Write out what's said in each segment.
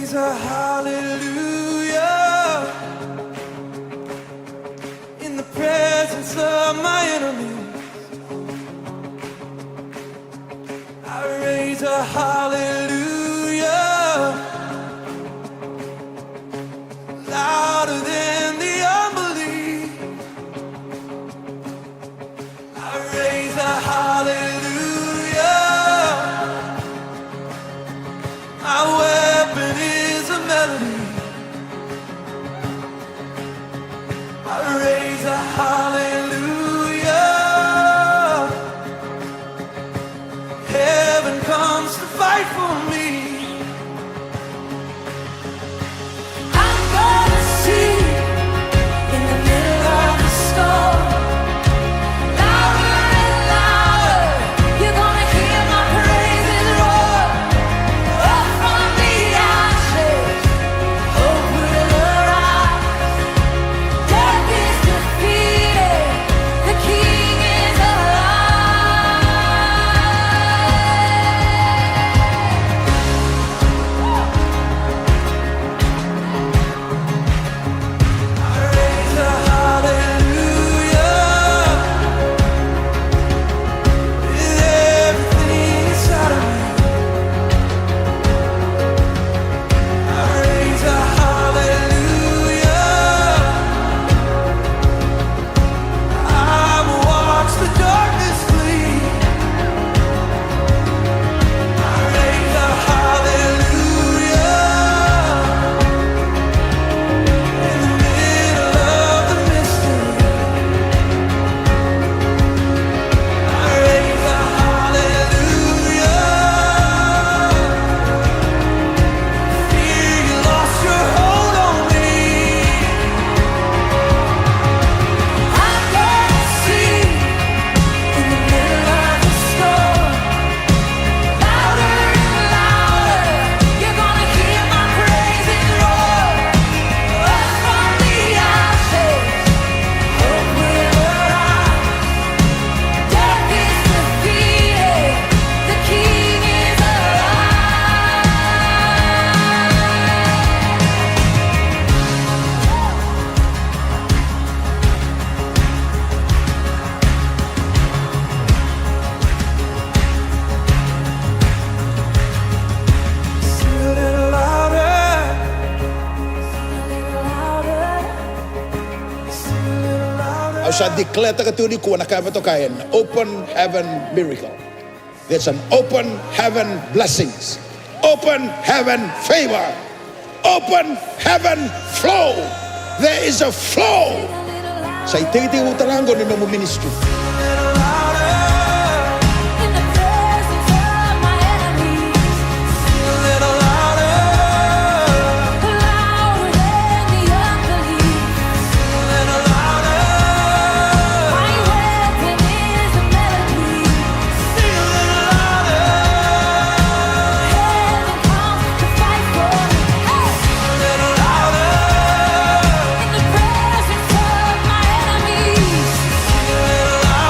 raise a hallelujah in the presence of my enemies. I raise a hallelujah louder than the unbelief. I raise a hallelujah. My weapon is a melody. I raise a hallelujah. Heaven comes to fight for me. I'm gonna see in the middle of the storm. Louder and louder, you're gonna hear my praises roar. Up from the ashes, hope will arise. Death is defeated, the King is alive. I raise a hallelujah with everything inside of me. I raise a hallelujah. I will watch the darkness flee. I raise a hallelujah in the middle of the mystery. I raise a hallelujah. Fear you lost your hold on me. I'm gonna see in the middle of the storm. Louder and louder, you're gonna hear my praises roar. Up from the ashes, hope will arise. Death is defeated, the King is alive. Sing a little louder. Sing a little louder. Sing a little louder. I shall declare takatuli ko na kaya to kain open heaven miracle. There's an open heaven blessings, open heaven favor, open heaven flow. There is a flow. Sa iti utarango ni mo ministry. In the presence of my enemies, sing a little louder, louder than the unbelief. Sing a little louder, my weapon is a melody. Sing a little louder, heaven comes to fight for me. Sing a little louder, in the presence of my enemies. Sing a little louder.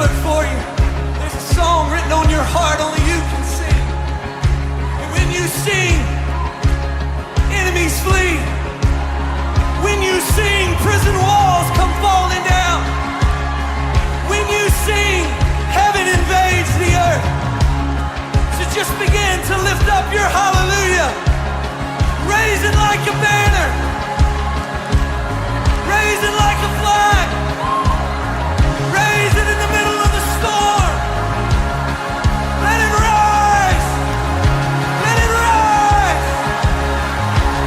tailored for you. There's a song written on your heart only you can sing. And when you sing, enemies flee. When you sing, prison walls come falling down. When you sing, heaven invades the earth. So just begin to lift up your hallelujah. Raise it like a banner. Raise it like a flag. Raise it in the middle of the storm. Let it rise. Let it rise.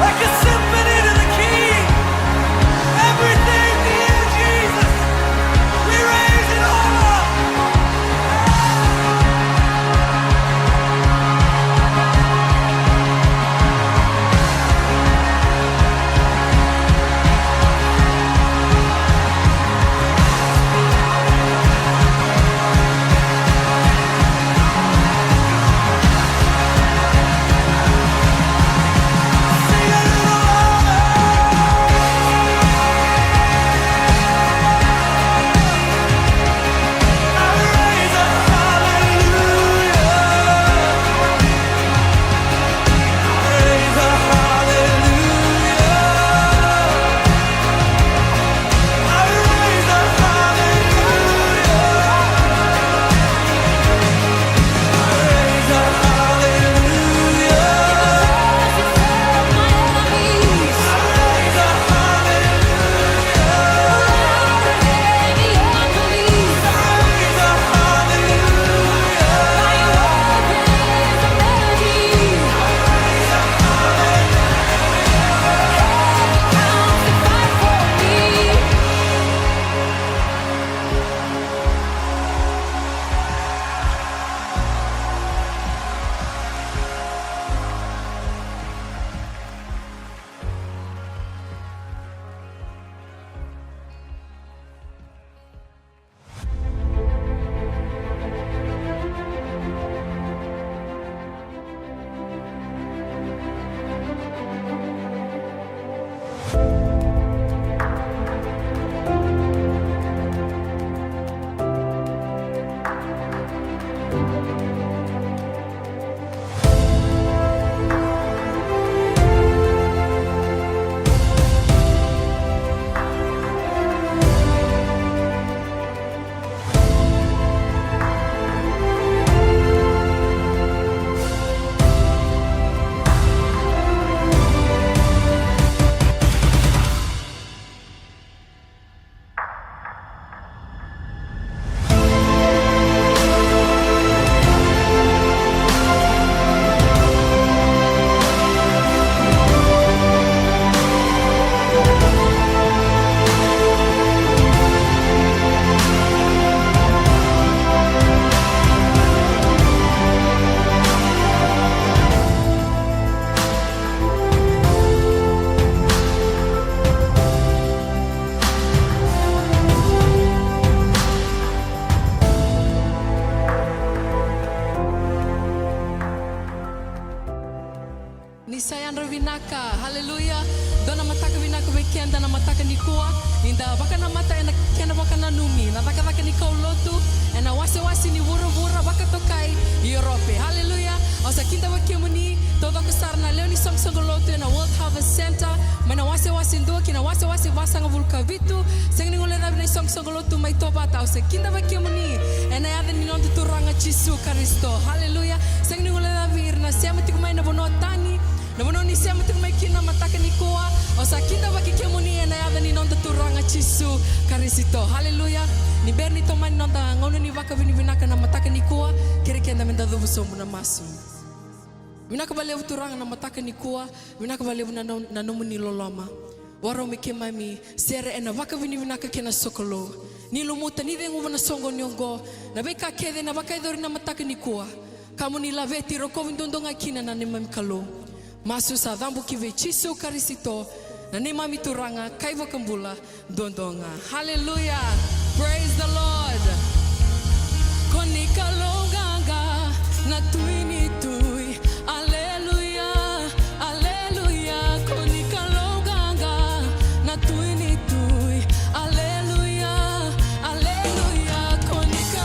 Like a symphony to the King. Everything to you, Jesus. We raise it all up. Ni sayang vinaka, haleluya. Dona mataka vinaka weekend na mataka ni kuwa. Ninda baka na mata ena kena baka na numi. Na baka baka ni kau lotu. Ena wase wasi ni wura wura baka tokai Europe. Haleluya. Osa kinta wakia muni. Todo kusarna leo ni song song lotu ena World Harvest Center. Mana wase wasi ndua kina wase wasi vasanga vulka vitu. Seng ni ngole na song song lotu mai tobata. Osa kinta wakia muni. Ena yada ni nontu turanga Chisu Karisto. Haleluya. Seng ni ngole na virna. Siama tikumai na bonotani. Na ni siama tumai kina mataka ni koa. O sa kinda waki kemuni na yada ni nonda turanga Chisu Karisito. Haleluya. Ni berni tomani nonda ngono ni waka vini vinaka na mataka ni koa. Kere kenda menda dhuvu somu na masu. Vinaka balevu turanga na mataka ni koa. Vinaka balevu na nomu ni loloma. Waro me kemami sere ena waka vini vinaka kena sokolo. Ni lumuta ni dengu wana songo nyongo. Na beka kede na waka idori na mataka ni koa. Kamu ni laveti roko vindondonga kina na nemami kalo. Masu sa dhambu kive Chisu Karisito na ni mami turanga kaiva kambula dondonga. Hallelujah. Praise the Lord. Konika longanga na tuini tui. Hallelujah. Hallelujah. Konika longanga na tuini tui. Hallelujah. Hallelujah. Konika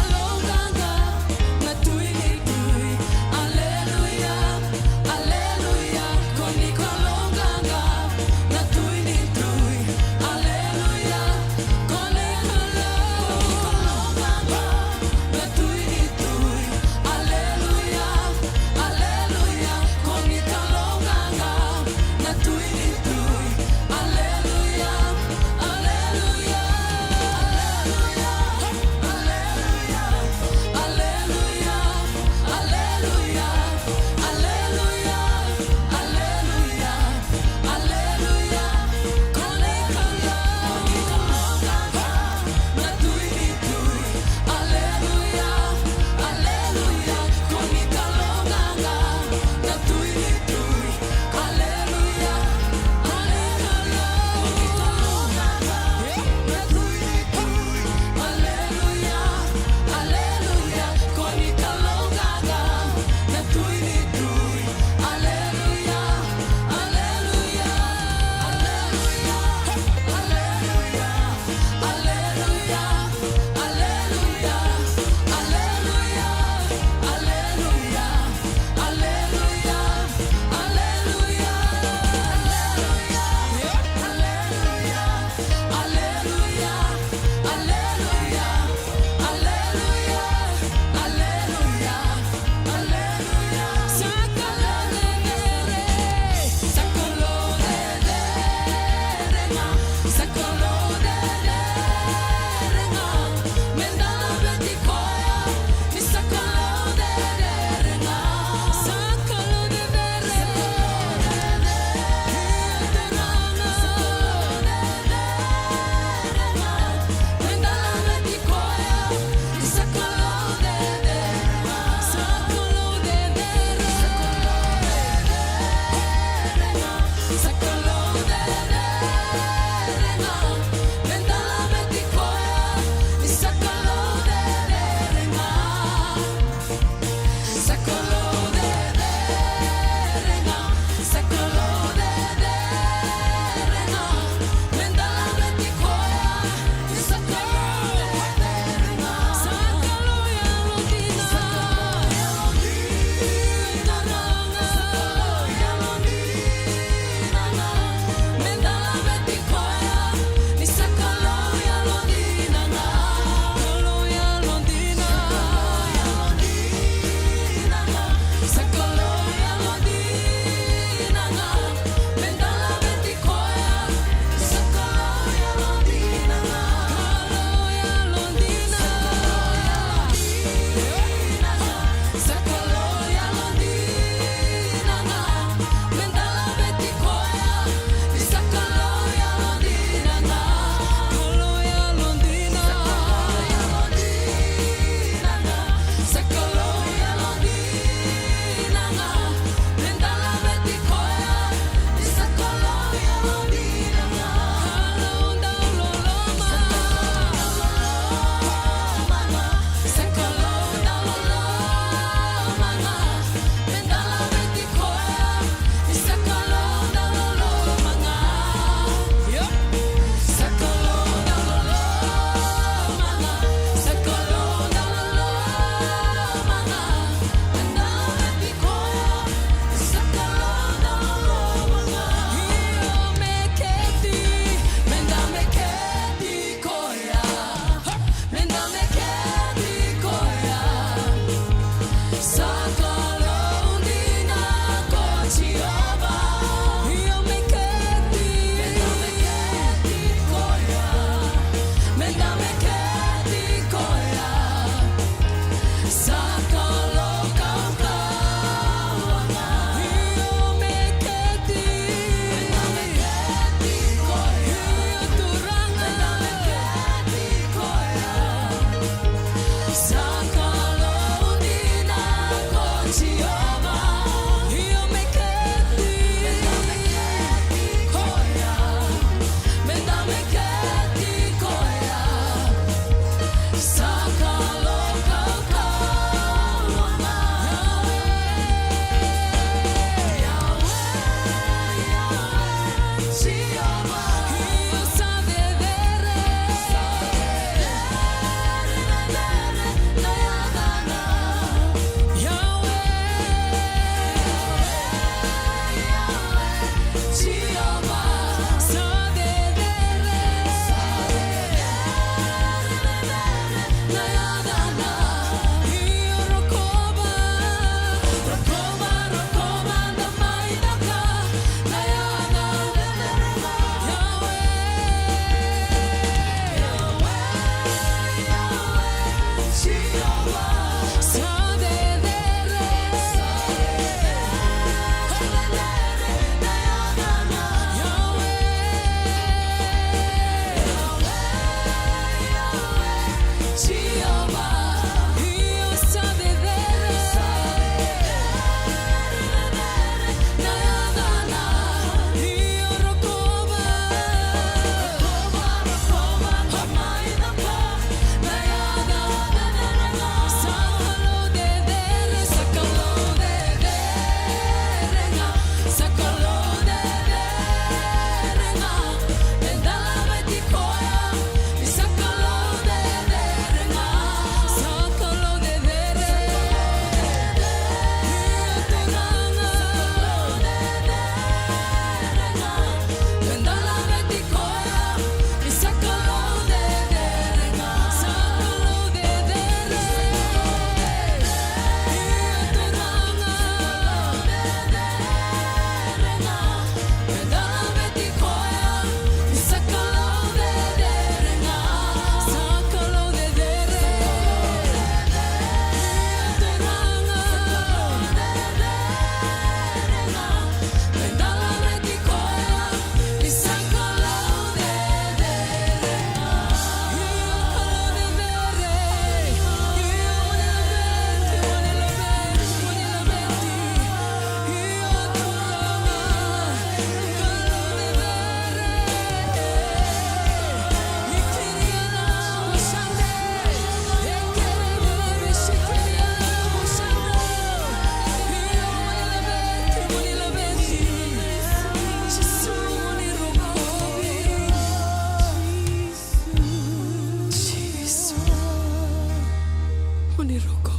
Koniroko.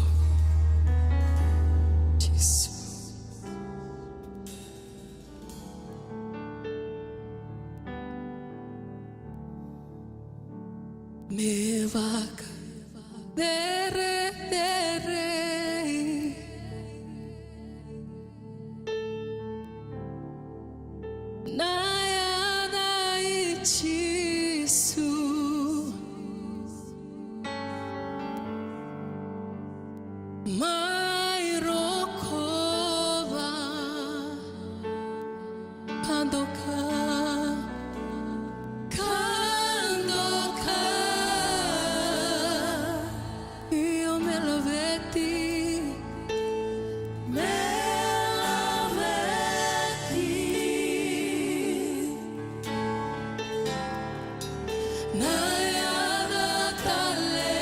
Jesus. Me vaca dere Naya ichisu Mai rokova Kandoka Io me lo vedi Nayada kalei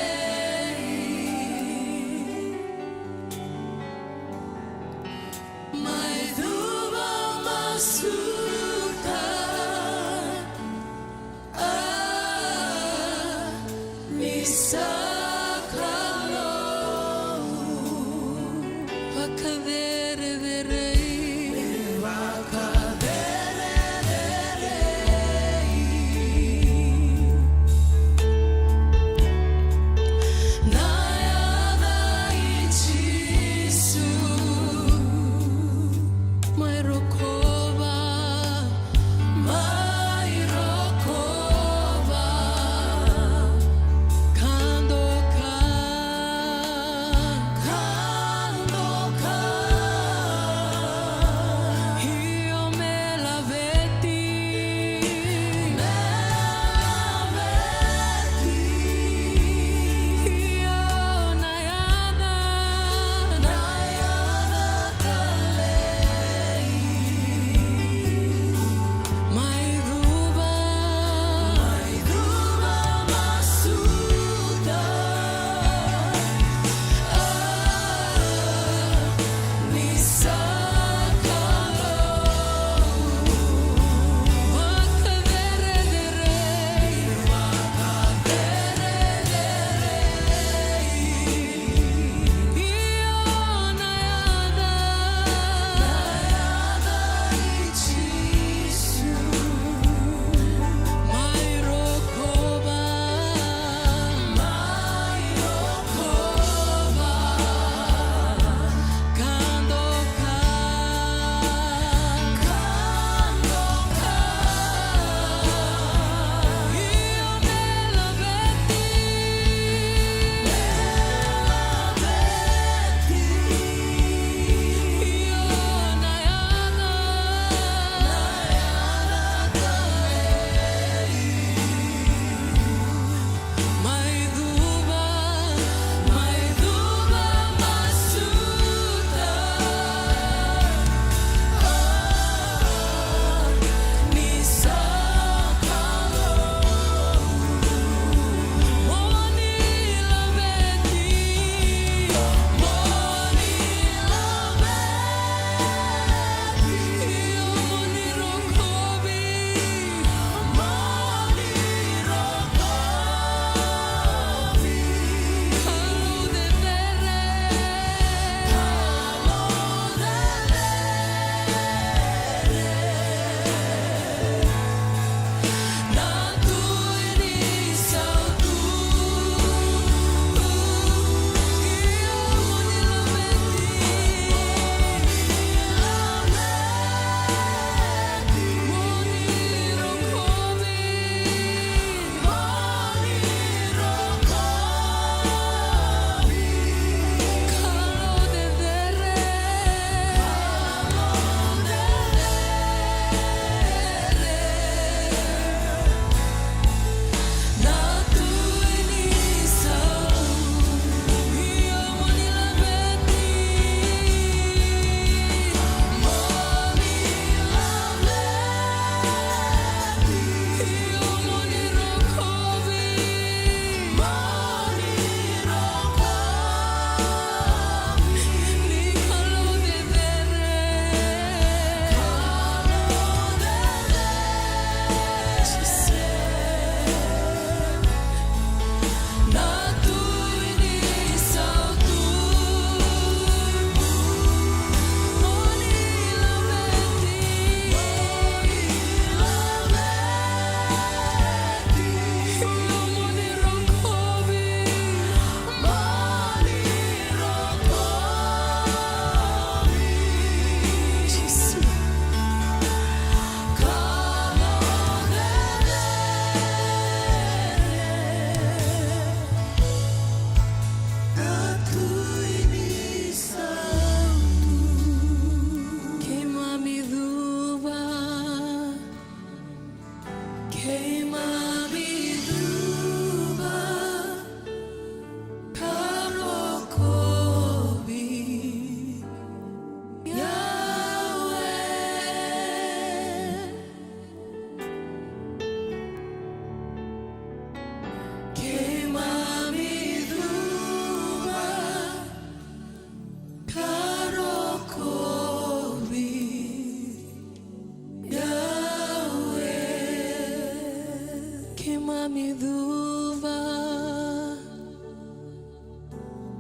mami duva,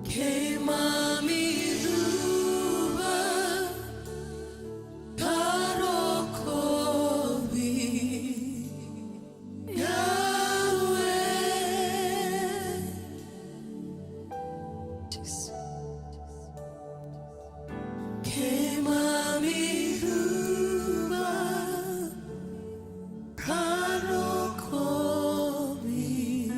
que mami duva, karo kobi, Yahweh. Que mami duva, karo kobi,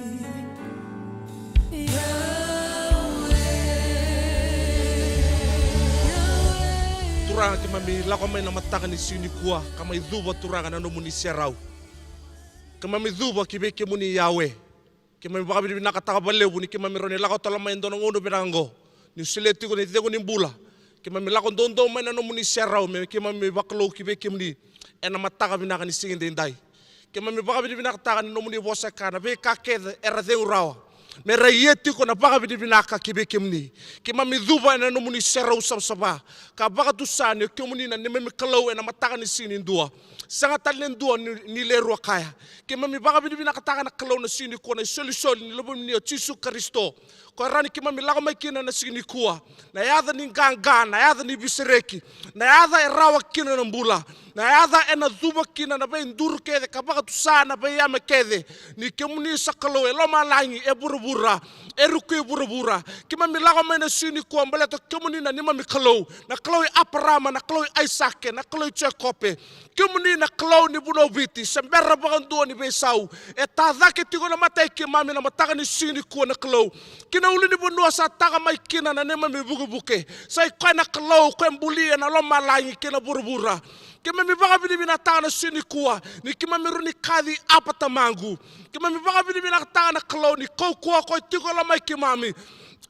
Turanga ke mami lako mai na mataka ni sini kua ka mai duba turanga na no muni serau. Ke mami duba ki be ke muni Yahweh. Ke mami baka bi nakataka balebu ni ke mami rone lako tala mai ndono ngono birango. Ni sileti ko ni tego ni mbula. Ke mami lako ndondo mai na no muni serau me ke mami baklo ki be ke muni ena mataka bi naka ni singende ndai. Ke mami baka bi nakataka ni no muni bosa kana be ka ke era de urawa. Me raieti ko na baka bi naka ki be ke muni. Ke mami duba ena no muni serau sabsaba. Ka baka tu sani ke muni na me kalau ena mataka ni sini ndua. Sanga talen dua ni leru kaya. Ke mami baka bi nakataka na kalau na sini ko na solution ni lobo ni Yesu Kristo. Ko rani ke mami lako mai kina na sini kuwa. Na yada ni ganga, na yada ni bisereki. Na yada rawa kina na mbula. Na yada ena duba kina na bay nduru kede ka baka tu sana bay yama kede. Ni ke muni sakalo e loma langi e burubura. E ruku e burubura. Ke mami lako mai na sini kuwa mbele to ke muni na ni mami kalau. Na kalau e Abraham, na kalau e Isaac, na kalau e Jacob. Ke muni na kalau ni buno viti. Sembera baka ndua ni besau. E tadake tiko na matai ke mami na mataka ni sini kuwa na kalau. Kina uli ni bunua sa taka mai kina na nema mi buke. Sai koe na kalau koe mbuli na loma langi kina burubura. Ke mami baka bini na taka na sini kuwa. Ni ke mami runi kadi apa tamangu. Ke mami baka bini na taka na kalau ni kou kuwa koe tiko la mai ke mami.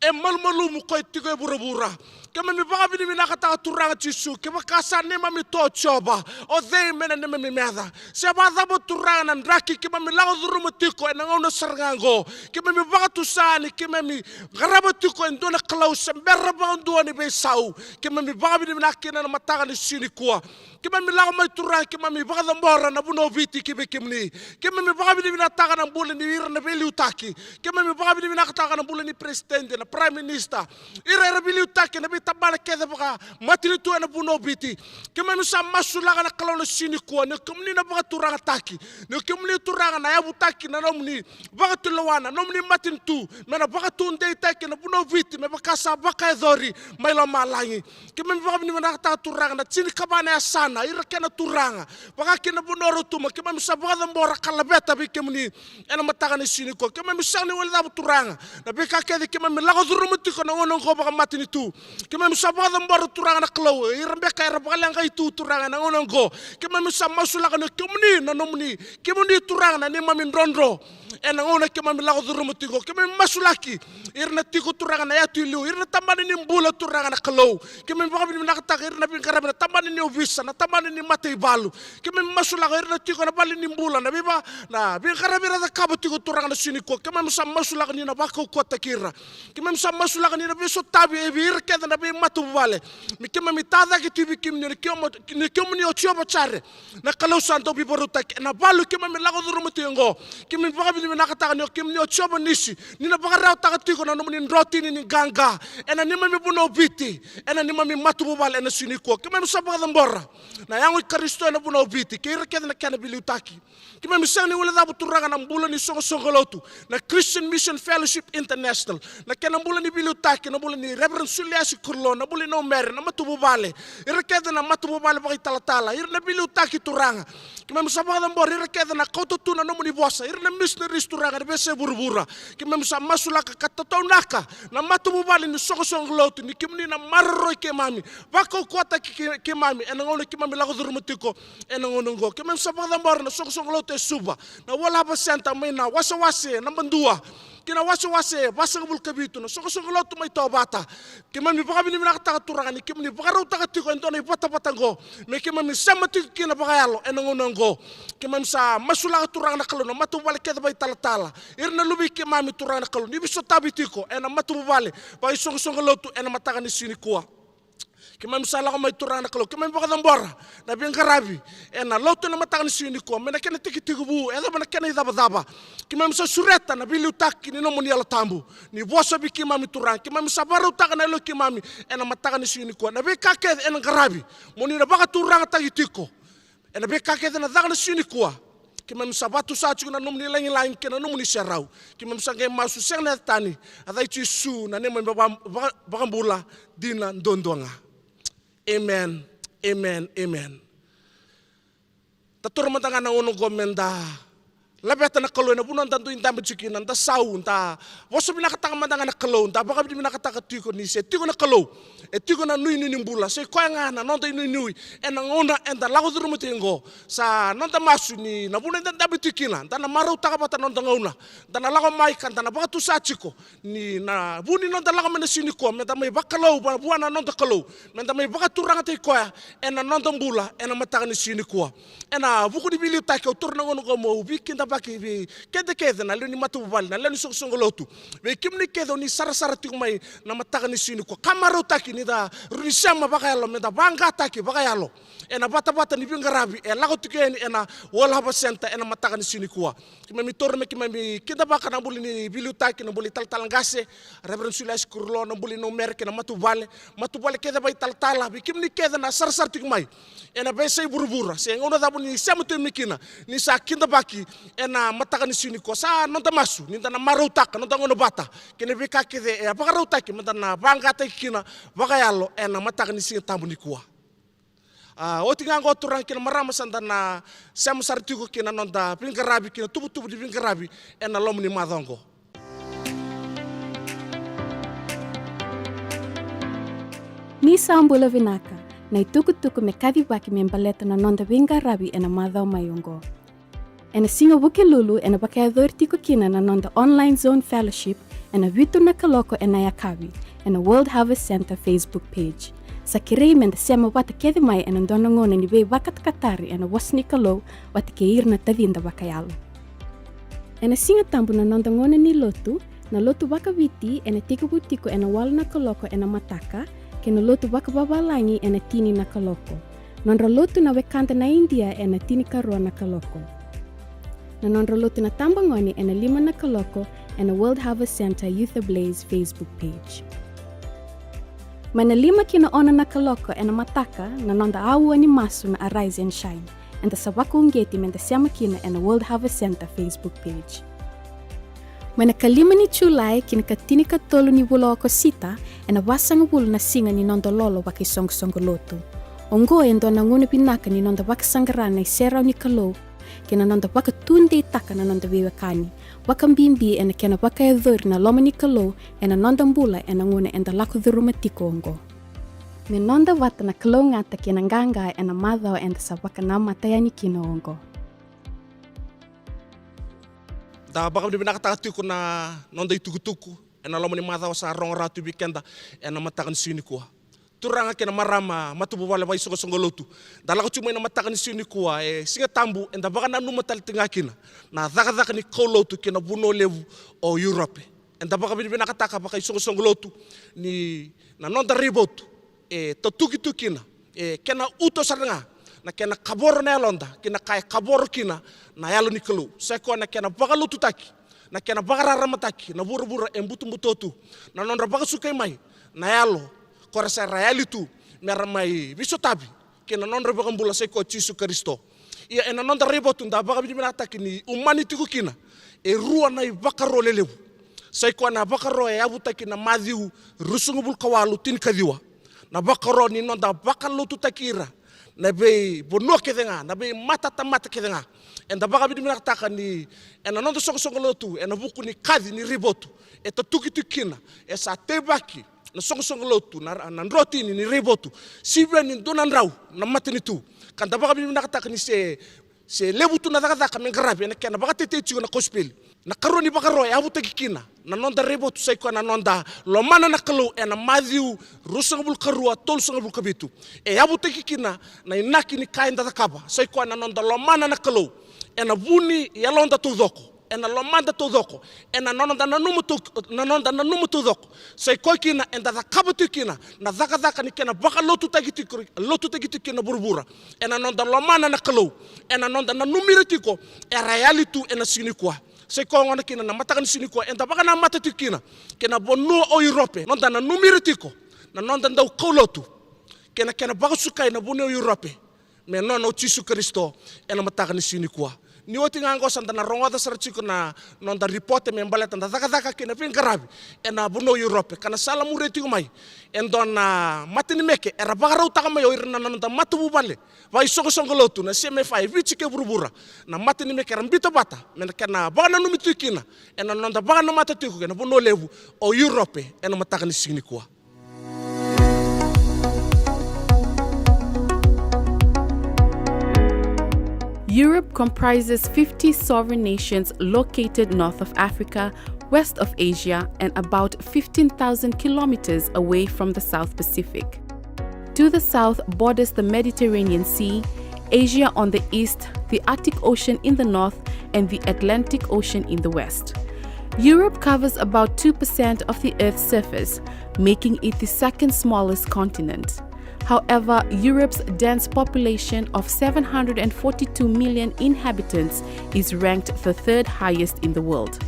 E malmalumu koe tiko e burubura. Ke mami baka bini na kataka turanga Yesu. Ke makasa nema mi to choba. O dhei mena nema mi meada. Se badabo turanga na ndraki ke mami lao dhurumu tiko e nangauna sargango. Ke mami baka tusani ke mami garaba tiko e ndona kalau sembera baka ndua ni besau. Ke mami baka bini na kina na mataka ni sini kuwa. Ke mami lao mai turanga ke mami baka dhambora na buno viti ke be kimni. Ke mami baka bini na taka na mbule ni ira na beli utaki. Ke mami baka bini na kataka na mbule ni presidente na prime minister. Ira beli utaki na tabala kede baka matini tu na buno biti ke mami sa masulaga na kalau na sini ko ne kumni na baka turanga taki ne kumni turanga na yabu taki na nomni baka tulawana nomni matin tu mena baka tu ndei taki na buno biti me baka sa baka edori mai lo malangi ke mami baka ni na ta turanga na sini kabana ya sana ira kena turanga baka kena buno rutuma ke mami sa baka mbora kalabeta bi kemni ena mataka ni sini ko ke mami sa ni wala turanga na beka kede ke mami lago durumuti ko na ngono ko baka matini tu ke mami sabada mbara turanga na kalau irambe ka irabala ngai tu turanga na onongo ke mami samasula kana kemni na nomni kemni turanga na ni mami ndondro ena ngona ke mami lago durumu tigo ke mami masulaki irna tigo turanga na yatu liu irna tamani ni mbula turanga na kalau ke mami baka bini nakata irna bin karabina tamani ni ovisa na tamani ni matei balu ke mami masulaka irna tigo na bali ni mbula na biba na bin karabina da kabo tigo turanga na sini ko ke mami samasula ni na baka ko takira ke mami samasula ni na biso tabi e bir ke na bi matu vale mi ke mami tada ke tibi kim ni kemo ni ochio bachare na kalau santo bi boruta na balu ke mami lago durumu tigo ke mami baka bini nakata ni kim ni ochio nisi ni na baka rau taka tigo na nomni roti ni ganga ena ni mami buno biti ena ni mami matu vale ena sini ko ke mami sabaka mbora na yangu Kristo na buno biti ke ira ke na kana biliutaki ke mami sani wala da buturanga na mbula ni songolotu na Christian Mission Fellowship International na kana mbula ni biliutaki na mbula ni Reverend Suliasi Kurlo na mbula no mer na matu vale ira ke na matu vale baka talatala ira na biliutaki turanga ke mami sabaka mbora ira ke na kauto tu na nomni bosa ira na missionaries turanga na bese burubura ke mami sa masulaka katatonaka na matu vale ni songolotu ni kimni na marro ke mami bako kwata ke mami ena ngone ke mami lago durumutiko ena ngone ngo ke mami sabaka mbora na songolotu suba na wala ba senta mai na wase na bandua kina wase basa ngul kabitu no songolotu mai tobata ke mami baka bini nakata turanga ni ke mami baka rauta tiko ndona ipata patango me ke mami samati kina baka yalo ena ngone ngo ke mami sa masula turanga na kalo no matu vale ke bai talatala irna lubi ke mami turanga na kalo ni biso tabitiko ena matu vale bai songolotu ena mataka ni sini kuwa Ki mai misala ko mai turanga na kalau. Ki mai baka dambora. Na bien karabi. Na loto na mataka ni sini ko. Mena kena tiki bu. Eda mana kena idaba. Ki mai misa sureta na bili utaki ni nomo ni ala tambu. Ni bosa bi ki mami turanga. Ki mai misa baru utaka na ilo ki mami. Na mataka ni sini ko. Na bien kake ena karabi. Moni na baka turanga tagi tiko. Na bien kake na daga ni sini ko. Ki mai misa batu sa chuna nomo ni langi lain kena nomo ni serau. Ki mai misa ngai masu seng na tani. Adai tu su na nema bakambula dina ndondonga. Amen, amen, amen. Tatur matanga na ono gomenda. Labeta na kalo na bunon tanto inta bitsukinan ta sau ta. Waso binakataka matanga na kalo ta baka binakataka tiko ni se tiko na kalo. E tiko na nui mbula se ko nga na nonta nui na ngona enda lago duru mutingo sa nonta masu ni na bunon ta bitukina ta na marau taka pata nonta ngona ta na lago mai kan ta na baka tu sachiko ni na buni nonta lago mena sini ko meta mai bakalo buana nonta kalo meta mai baka turanga te ko na nonta mbula na mataka ni sini ko na buku di bili ta ko turna ngono ko mo bikinta baki bi kede na leni matu bal na leni songolotu be kimni kedo ni sarasara ti mai na mataka ni sini ko kamaro taki ni da risama bakayalo meta banga taki bakayalo na bata ni bingarabi lago tikeni na wala haba senta na mataka ni sini ko kimami torme kimami kinda baka na buli ni bili taki na buli tal ngase reverend sulas kurlo na buli no merke na matu bale kede bay tal bi kimni kede na sarasara ti mai na be say burubura se ngono da buni samutu mikina ni sa kinda baki na mataka ni sini ko sa nonta masu ni na marutaka nonta ngono bata kene bika kede apaka rautaki mata na banga kina bakayalo na mataka ni sini tambu ni kuwa oti nga ngo turang kina marama sanda na samu sartiko kina nonta pingarabi kina tubu di pingarabi na lomu ni madongo. Ni sambula vinaka na itukutuku me kadibaki me mbaleta na nonta pingarabi na madao mayongo. En singa wuke lulu en bakaya tiko kina na nonda online zone fellowship en vitu na kaloko en yakabi en World Harvest Center Facebook page. Sa kirei men sema wata kede mai en ndona ngone ni be wakat katari en wasni kalo wata keir na tavinda bakayalo. En singa tambu na nonda ngone ni lotu na lotu wakawiti en tiko butiko en wal na kaloko en mataka kena lotu wakababalangi en tini na kaloko. Nonra lotu na wekanta na India en tini karua na kaloko. Na nonra lotu na tambangoni en 5 na kaloko en World Harvest Center Youth Ablaze Facebook page. Mana 5 kina ona na kaloko en mataka na nonda awa ni masu na Arise and Shine en ta sabaku ungeti men ta siama kina en World Harvest Center Facebook page. Mana 5 ni Julai kina katini katolu ni wula wako sita en wasanga wulu na singa ni nonda lolo waki songo lotu. Ongo en dona ngune pinaka ni nonda waki sangarana i serau ni kalo kena nonda waka tunde itaka na nonda wewekani. Waka mbimbi ena kena waka edhuri na loma ni kalo ena nonda mbula ena ngune enda laku dhuruma tiko ongo. Me nonda wata na kalo ngata kena nganga ena madhao enda sa waka na matayani kino ongo. Da baka di binakataka tiko na nonda itukutuku ena loma ni madhao sa rongo ratu bikenda ena matakan sini kuwa. Turanga kena marama matubu wale wai songo lotu dala ko cuma na mataka ni sini kuwa singa tambu enda baka na numa tal tinga kina na dhaka ni kolotu kena buno levu o Europe enda baka bina kataka baka songo lotu ni na nonda ribotu totuki tukina kena uto saranga na kena kaboro na londa kena kai kaboro kina na yalo ni kelu seko na kena baka lotu taki na kena baka ramataki na bura embutu mbutotu na nonda baka sukai mai na yalo korasa realitu mera mai bisotabi kena non reba kambula seko Yesu Kristo ia ena non reba tunda baka bidimina takini humanity ku kina rua na bakaro lelebu seko na bakaro ya butaki na madhiu rusungubul kawalu tin kadiwa na bakaro ni non da bakalo tutakira na be bono kedenga na be mata kedenga enda baka bidimina takani ena non songo lotu ena buku ni kadi ni ribotu tukitukina esa tebaki na songo lotu na roti ni ribotu sibe ni donan raw na matini tu kan da baka bimina kata ni se lebutu na daga ka mengrabe na kana baka tete na gospel na karoni baka roy abu takikina na nonda ribotu sai ko na nonda lo mana na kalo na madhiu rusangul karua tol sangul kabitu abu takikina na inaki ni kainda kaba sai ko na nonda lo mana na kalo na buni yalonda tu doko ena lomanda tu doko ena nonda na numu tu doko sai ko kina enda da kabatu kina na daka ni kena baka lotu tagiti kina burbura ena nonda lomana na kalau ena nonda na numira tiko e realitu ena sini kwa sai ko ngona kina na mata kan sini kwa enda baka na mata tikina kena bonu o Europe nonda na numira tiko na nonda ndau kolotu kena baka sukai na bonu o Europe me nono Jesu Kristo ena mata kan sini kwa ni oti ngango santa na rongoda sarchiko na nonda report me mbaleta na daka kina pingarabi ena buno Europe kana sala mureti mai endon na matini meke era bagara utaka mai oirna na nonda matu bubale vai songo lotu na CM5 vichike burubura na matini meke rambita bata me kana bagana numitukina ena nonda bagana mata tuku kana buno levu o Europe ena mataka ni sini kwa. Europe comprises 50 sovereign nations located north of Africa, west of Asia, and about 15,000 kilometers away from the South Pacific. To the south borders the Mediterranean Sea, Asia on the east, the Arctic Ocean in the north, and the Atlantic Ocean in the west. Europe covers about 2% of the Earth's surface, making it the second smallest continent. However, Europe's dense population of 742 million inhabitants is ranked the third highest in the world.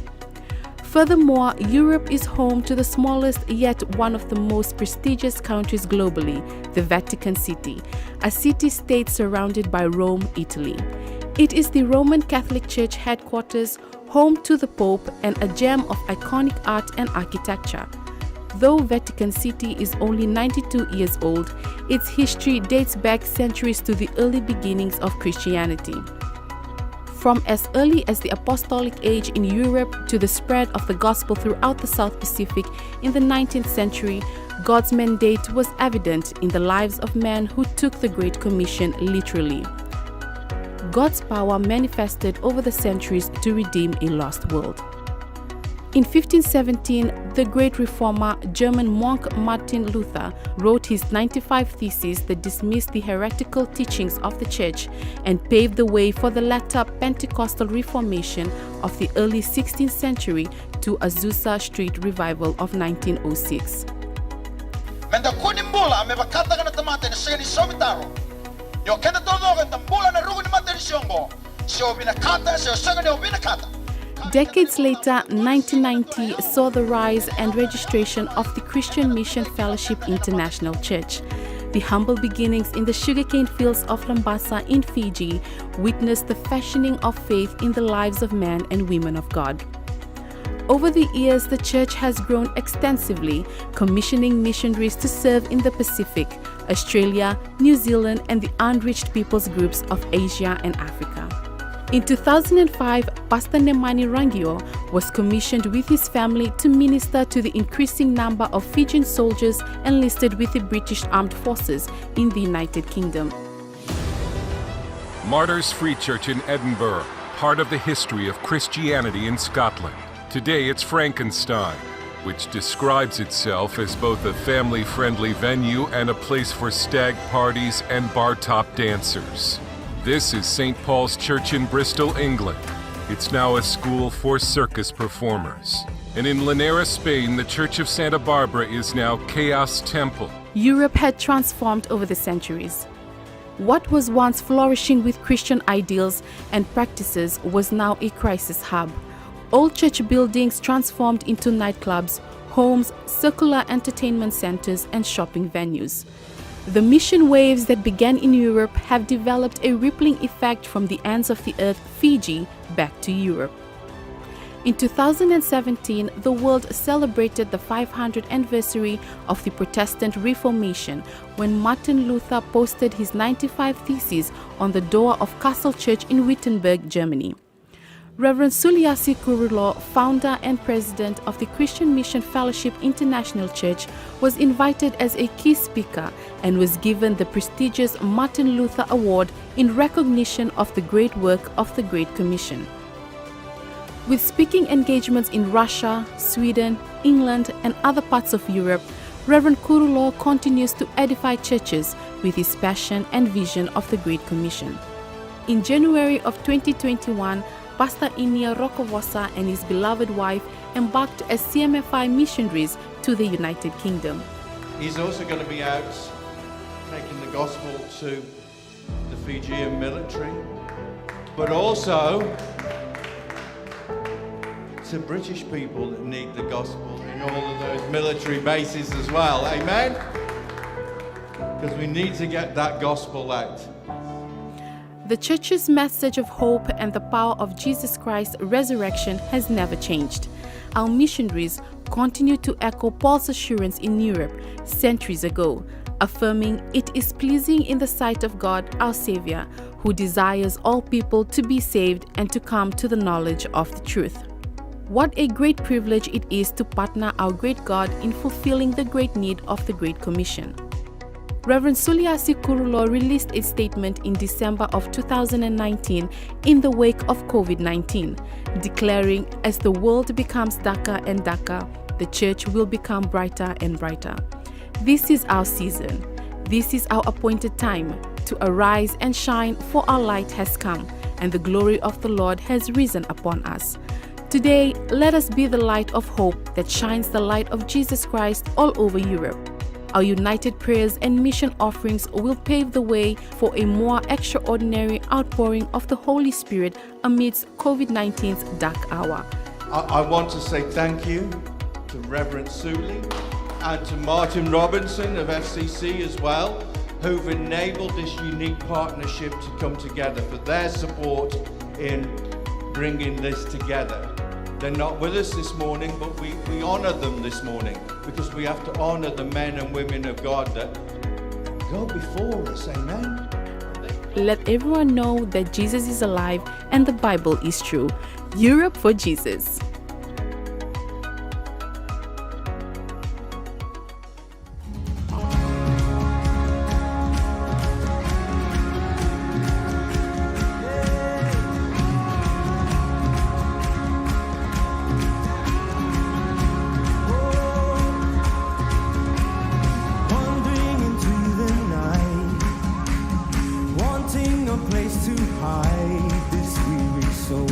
Furthermore, Europe is home to the smallest yet one of the most prestigious countries globally, the Vatican City, a city-state surrounded by Rome, Italy. It is the Roman Catholic Church headquarters, home to the Pope, and a gem of iconic art and architecture. Though Vatican City is only 92 years old, its history dates back centuries to the early beginnings of Christianity. From as early as the Apostolic Age in Europe to the spread of the gospel throughout the South Pacific in the 19th century, God's mandate was evident in the lives of men who took the Great Commission literally. God's power manifested over the centuries to redeem a lost world. In 1517, the great reformer German monk Martin Luther wrote his 95 Theses that dismissed the heretical teachings of the Church and paved the way for the latter Pentecostal Reformation of the early 16th century to Azusa Street Revival of 1906. Menda kuni mbula amebakata kana tamate ni sheni somitaro. Yo kenda todo kan tambula na rugu ni mate ni shongo. Sio binakata, sio shongo ni binakata. Decades later, 1990 saw the rise and registration of the Christian Mission Fellowship International Church. The humble beginnings in the sugarcane fields of Lambasa in Fiji witnessed the fashioning of faith in the lives of men and women of God. Over the years, the church has grown extensively, commissioning missionaries to serve in the Pacific, Australia, New Zealand, and the unreached peoples groups of Asia and Africa. In 2005, Pastor Nemani Rangio was commissioned with his family to minister to the increasing number of Fijian soldiers enlisted with the British Armed Forces in the United Kingdom. Martyrs Free Church in Edinburgh, part of the history of Christianity in Scotland. Today it's Frankenstein, which describes itself as both a family-friendly venue and a place for stag parties and bar-top dancers. This is St. Paul's Church in Bristol, England. It's now a school for circus performers. And in Linares, Spain, the Church of Santa Barbara is now Chaos Temple. Europe had transformed over the centuries. What was once flourishing with Christian ideals and practices was now a crisis hub. Old church buildings transformed into nightclubs, homes, circular entertainment centers, and shopping venues. The mission waves that began in Europe have developed a rippling effect from the ends of the earth, Fiji, back to Europe. In 2017, the world celebrated the 500th anniversary of the Protestant Reformation when Martin Luther posted his 95 Theses on the door of Castle Church in Wittenberg, Germany. Reverend Suliasi Kurulo, founder and president of the Christian Mission Fellowship International Church, was invited as a key speaker and was given the prestigious Martin Luther Award in recognition of the great work of the Great Commission. With speaking engagements in Russia, Sweden, England, and other parts of Europe, Reverend Kurulo continues to edify churches with his passion and vision of the Great Commission. In January of 2021, Pastor Inia Rokovosa and his beloved wife embarked as CMFI missionaries to the United Kingdom. He's also going to be out taking the gospel to the Fijian military, but also to British people that need the gospel in all of those military bases as well. Amen? Because we need to get that gospel out. The church's message of hope and the power of Jesus Christ's resurrection has never changed. Our missionaries continue to echo Paul's assurance in Europe centuries ago, affirming it is pleasing in the sight of God, our Savior, who desires all people to be saved and to come to the knowledge of the truth. What a great privilege it is to partner our great God in fulfilling the great need of the Great Commission. Reverend Suliasi Kurulo released a statement in December of 2019 in the wake of COVID-19, declaring, as the world becomes darker and darker, the church will become brighter and brighter. This is our season. This is our appointed time to arise and shine, for our light has come, and the glory of the Lord has risen upon us. Today, let us be the light of hope that shines the light of Jesus Christ all over Europe. Our united prayers and mission offerings will pave the way for a more extraordinary outpouring of the Holy Spirit amidst COVID-19's dark hour. I want to say thank you to Reverend Suli and to Martin Robinson of FCC as well, who've enabled this unique partnership to come together, for their support in bringing this together. They're not with us this morning, but we honor them this morning, because we have to honor the men and women of God that go before us. Amen. Let everyone know that Jesus is alive and the Bible is true. Europe for Jesus. Wandering into the night, wanting a place to hide this weary soul.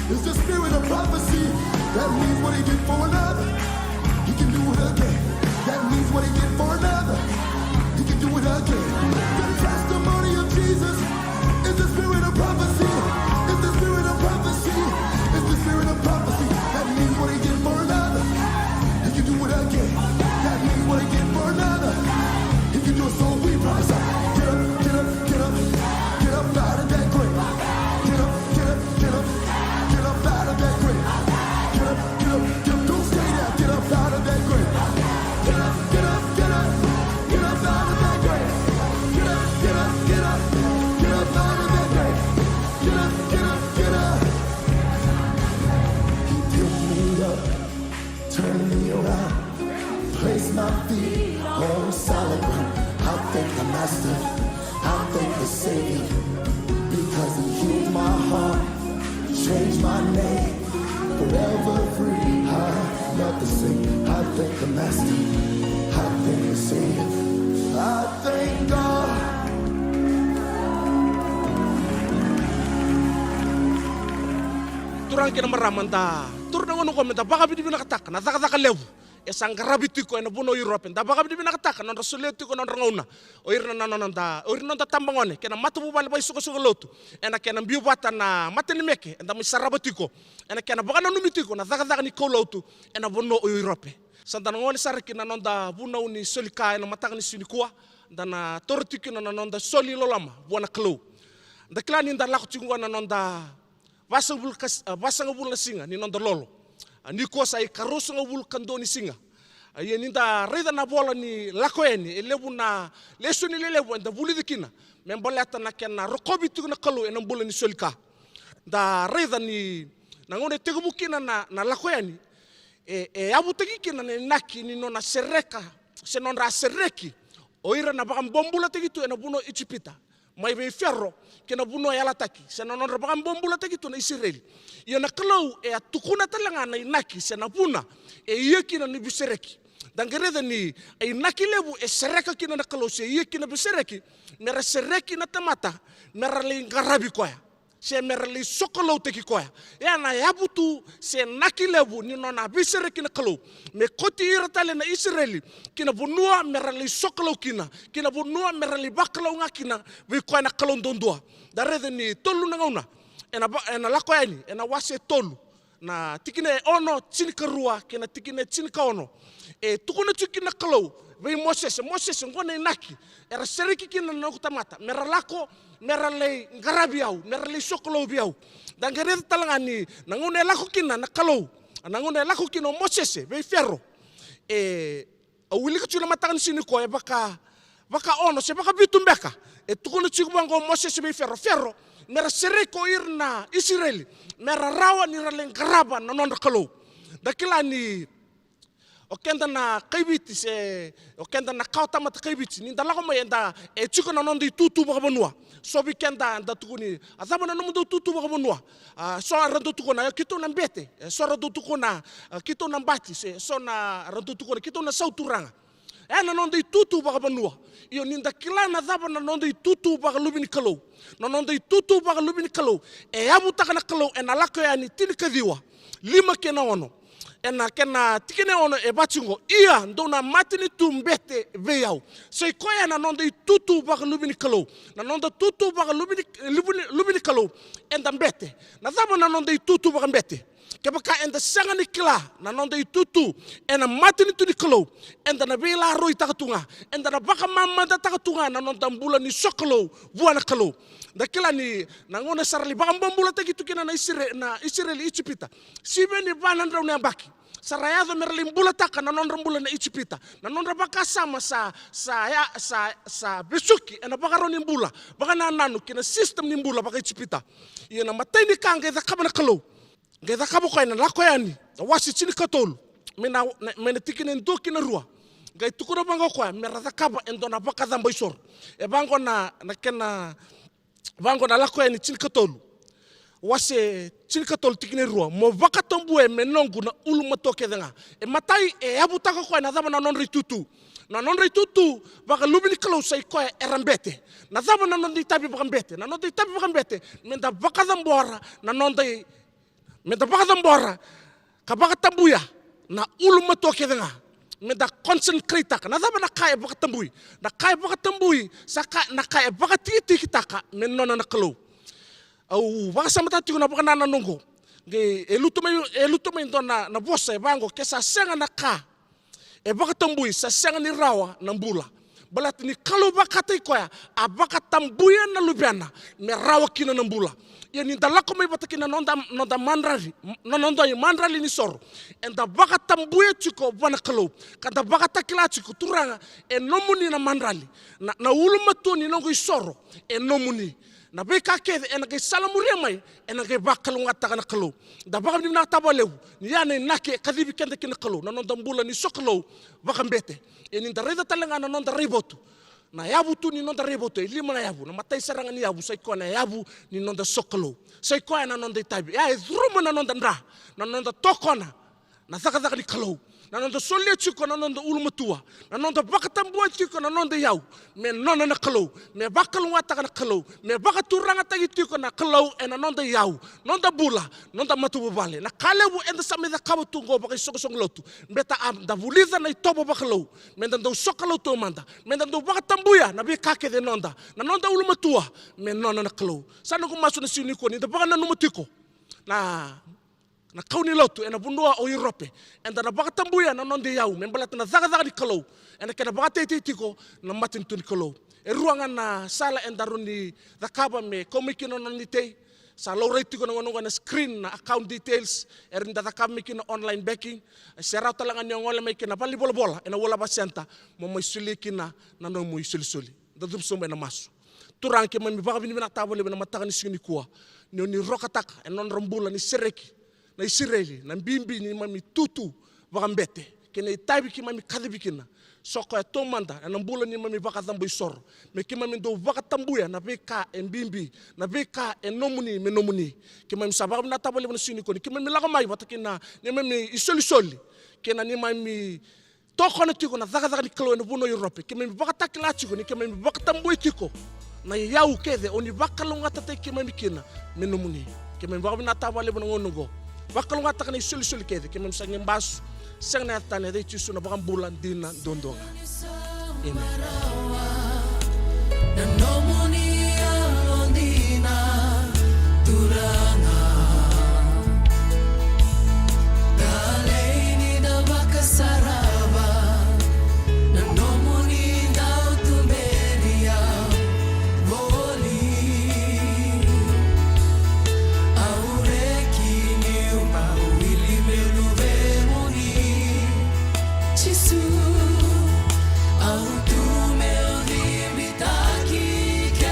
It's the spirit of prophecy. That means what he did for another, he can do it again. That means what he did for another, he can do it again. The testimony of Jesus is the spirit of prophecy. It's the spirit of prophecy. It's the spirit of prophecy. That means what he did for another, he can do it again. That means what he did for another, he can do it. So we rise up. Get up, get up, get up. Get up out of that grave. Get up, get up, get up. Get up out of that grave. Get up, get up, get up. Don't stay there. Get up out of that grave. Get up, get up, get up. Get up out of that grave. Get up, get up, get up. Get up out of that grave. Get up, get up, get up. He picked me up, turned me around, placed my feet on solid ground. I thank the Master, I thank the Savior, because he healed my heart, changed my name, forever free. I'm not the same. I thank the Master, I thank the Savior, I thank God. Turang kina maramanda. Turang ngono komenta baka bidi binakatak na taka levu. Esang garabitu ko na buno Europe. Da baka bidi binakatak na rasuleti ko na rangauna. Oirna nanonda, oirna tambangone kena matu bubal bai suko lotu. Ena kena biubata na mateni meke enda mi sarabati ena kena baka na numiti ko na taka ni kolotu ena buno Europe. Santa ngone sarki na nonda buno ni solika ena mataka ni sinikua dana tortiki na nonda soli lolama buana klo. Da klani nda lakutungwa na nonda Vasanga bul na singa ni nonda lolo. Ni kosa I karosanga bul kando ni singa. Ye ninda reda na bola ni lakoeni elebu na leso ni lelebu enda buli dikina. Memboleta na kena rokobi tu na kalu ena bula ni solika. Da reda ni nangone tegubukina na lakoeni abu tegikina ni naki ni nona sereka se nonra sereki. Oira na baka bombula tegitu ena buno ichipita. Mai be ferro kena buno ya lataki sena non rabaka bombula tegitu na Israel ia na kalau atukuna talanga na inaki sena buna ia kina ni bisereki dangereda ni inaki lebu sereka kina na kalau se ia kina bisereki mera sereki na tamata mera lingarabi koya se mera li sokolo teki koya ya na yabutu se naki lebu ni nona bisereki na kalau me koti iratale na Israeli kina bunua mera li sokolo kina bunua mera li bakalo ngakina vi koya na kalau ndondua darede ni tolu na ngauna ena lakoyani ena wase tolu na tikine ono chinika rua kina tikine chinika ono tukuna tikina kalau vi Moses ngone naki era sereki kina na kutamata mera lako mera le ngarabiau mera le sokolo biau dan gereda talangani nangone lako kina na kalau nangone lako kina Moses vi ferro awili kutula matang sini ko baka ono se baka bitumbeka tukuna chikubango Moses vi ferro mera sereko irna Israeli mera rawa ni raleng karaba na non kalau dakila ni okenda na kaibiti se okenda na kauta mata kaibiti ni dalako mayenda chiko na nondi tutu baka bonua so bikenda nda tukuni azaba na nondo tutu baka bonua so rando tukuna kito na mbete so rando tukuna kito na mbati se so na rando tukuna kito na sauturanga na nondi tutu baka bonua iyo ninda kila na zaba na nondi tutu baka lubini kalau na nondi tutu baka lubini kalau abu takana kalau na lako ya ni tinikadiwa lima kena ono ena kena tikene ono batingo ia ndona matini tumbete veyau sei koya na nonda tutu baka lubini kalau na nonda tutu baka lubini kalau enda mbete na zaba na nonda tutu baka mbete kebaka enda sangani kila na nonda tutu ena matini tuni kalau enda na vela roi takatunga enda na baka mamanda takatunga na nonda mbula ni sokolo buana kalau da kila ni nangone sarali baka mbula tegitu kina na Israel ichipita sibeni banandra ne baki sarayado merli mbula taka na nonra mbula na ichipita na nonra baka sama sa besuki ena baka roni mbula baka na nanu kina system ni mbula baka ichipita ina mateni kanga da kabana kalau ngeda kabo ko ina lakoyani wasi chini katolu mena tikine ndoki na rua ngai tukura bango ko mera da kaba endona baka damba isor bango na kena bango na lakoyani chini katolu wase chini katolu tikine rua mo baka tombue menongu na ulu matoke denga matai abutaka ko na dama na non ritutu na non ritutu baka lubini kalau sai ko erambete na dama na non ditabi baka mbete na non ditabi baka mbete menda baka dambora na non dai Me da baka tambora, ka baka tambuya, na ulu matua ke denga. Me da concentrate taka, na daba na kaya baka tambui. Na kaya baka tambui, na kaya baka tiki taka, me nona na kalau. Au baka samata tiko na baka nana nungo. Ge eluto me ndo na bosa e bango ke sa senga na ka. E baka tambui sa senga ni rawa na mbula. Balat ni kalau baka tai koya, a baka tambuya na lubiana, me rawa kina na mbula. Ya ni dalako mai bata kina nonda mandrali, nonda mandrali ni soro. Enda baka tambuya chiko bana kalau. Kanda baka takila chiko turanga e nomuni na mandrali. Na uluma tu ni nongo isoro e nomuni. Na beka kede ena ke salamuria mai ena ke bakalunga taka na kalau. Da baka ni na tabaleu ni ya ne nake kadibi kende kina kalau. Na nonda mbula ni sokalo baka mbete. E ni ndareda talanga na nonda ribotu. Na yabu tu ni nonda ribotu e lima na yabu. Na matai saranga ni yabu saiko na yabu ni nonda sokalo. Saiko na nonda itabi. Ya e druma na nonda ndra. Na nonda tokona. Na thaka ni kalau. Na nonda solia chiko na nonda ulumatua. Na nonda baka tambua chiko na nonda yau. Me nona na kalau. Me baka lunga taka na kalau. Me baka turanga tagi chiko na kalau e na nonda yau. Nonda bula. Nonda matu bale. Na kalewu enda sa me da kawa tungo baka isokosong lotu. Mbeta da vuliza na itobo baka lau. Me nda usoka lotu manda. Me nda baka tambuya na be kake de nonda. Na nonda ulumatua. Me nona na kalau. Sana kumasu na siuniko ni da baka na numatiko. Na kauni lotu ena bundua o Europe enda na baka tambuya na nonde yau membalata na zaga di kalau ena kena baka tiko na matin tuni kalau e ruangan na sala enda rundi da kaba me komiki no nonite sa lorei tiko na ngononga na screen na account details erinda da kaba miki na online banking sera talanga ni ngole me kena bali bola ena wala basenta mo mo suliki na no mo suli da dum sombe na masu turang ke mami baka bini na tabole na mataka ni sini kuwa ni rokataka enon rambula ni sereki na Israeli na mbimbi ni mami tutu wakambete kena itabi ki mami kadibikina soko ya tomanda na mbula ni mami baka tambu isoro me ki mami do baka tambuya na beka mbimbi na beka enomuni menomuni ki mami sababu na tabole na sini ko ki mami lagamai batakina ni mami isoli kena ni mami toko na tiko na zaga ni kalo na buno Europe ki mami baka takila tiko ni ki mami baka tambu tiko na yau kede oni baka longa tate ki mami kina menomuni ki mami baka na tabole na ngonongo bakal ngata kan isul kede ke mem sangem bas sang na tane de tisu na bakam bulan dina dondonga amen Au tu meu limita aqui que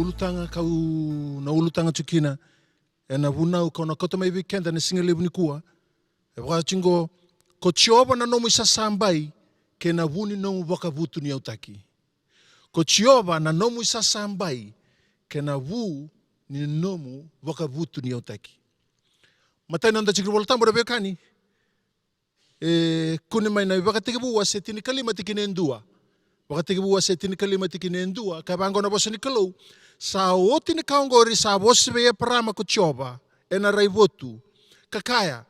ulutanga kau na ulutanga tukina e na vunau kau na kota mai weekenda na singa levu ni kua e waka tingo ko Jehova na nomu isa sambai ke na vuni nomu waka vutu ni autaki ko Jehova na nomu isa sambai ke na vu ni nomu waka vutu ni autaki matai nanda chikri wala tambo rabe kani kune mai na waka tiki buwa se tini kalima tiki nendua waka tiki buwa se tini kalima tiki nendua ka bango na bosa ni kalau sa oti ni kaongori sa bosi be parama ko Jehova e na raivotu kakaya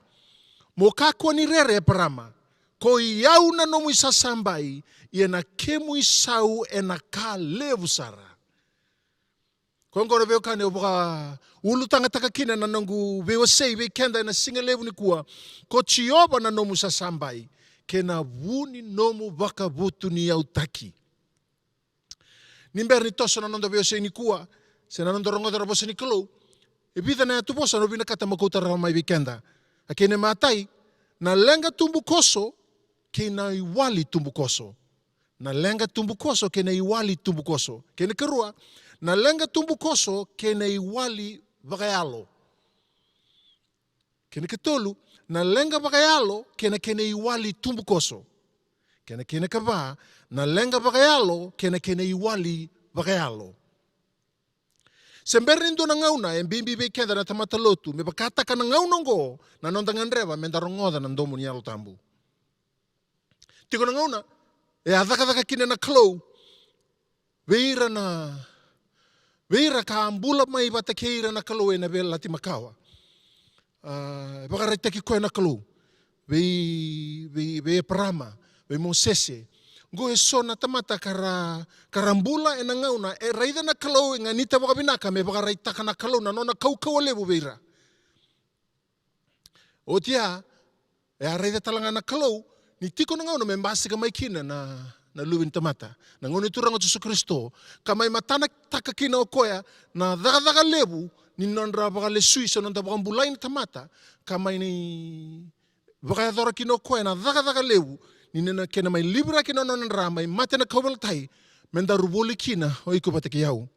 mo kakwa ni rere parama ko iau na nomu isa sambai ia na kemu isau e na ka levu sara kongora veo kane oboka ulu tanga takakina na nangu veo sei ve kenda na singa levu ni kua ko Jehova na nomu isa sambai ke na vuni nomu waka vutu ni au taki nimber ni toso na nonda veo sei ni kua se na nonda rongoda rabosa ni kalau e vida na atu bosa no vina kata makouta rao mai weekenda a kene matai na lenga tumbu koso ke na iwali tumbu koso na lenga tumbu koso ke na iwali tumbu koso kene kerua na lenga tumbu koso ke na iwali vakayalo kene ketolu na lenga vakayalo kene iwali tumbu koso kene kava na lenga vakayalo kene iwali vakayalo Semberi ndo na ngauna e bimbi be kenda na tamata lotu me bakata ka na ngauna ngo na nonda ngandreva me ndarongoda na ndomu ni tambu. Tiko na ngauna e adaka kine na klo veira ka ambula mai bata keira na klo e na vela ti makawa. Baka raita ki koe na klo ve prama ve mosese go e sona tamata karambula e na ngauna e raida na kalau e nganita waka binaka me waka raita ka na kalau na nona kau levu beira. O tia e a raida talanga na kalau ni tiko na ngauna me mbasi ka mai kina na luwin tamata. Na ngoni turanga Jesu Kristo ka mai matana taka kina o koea na daga levu ni nondra waka le suisa nonda waka mbulai na tamata ka mai ni waka adora kina o koea na daga levu ni nena kena mai libra kena nonan ramai mate na kawal tai menda ruboli kina o iko pate kiau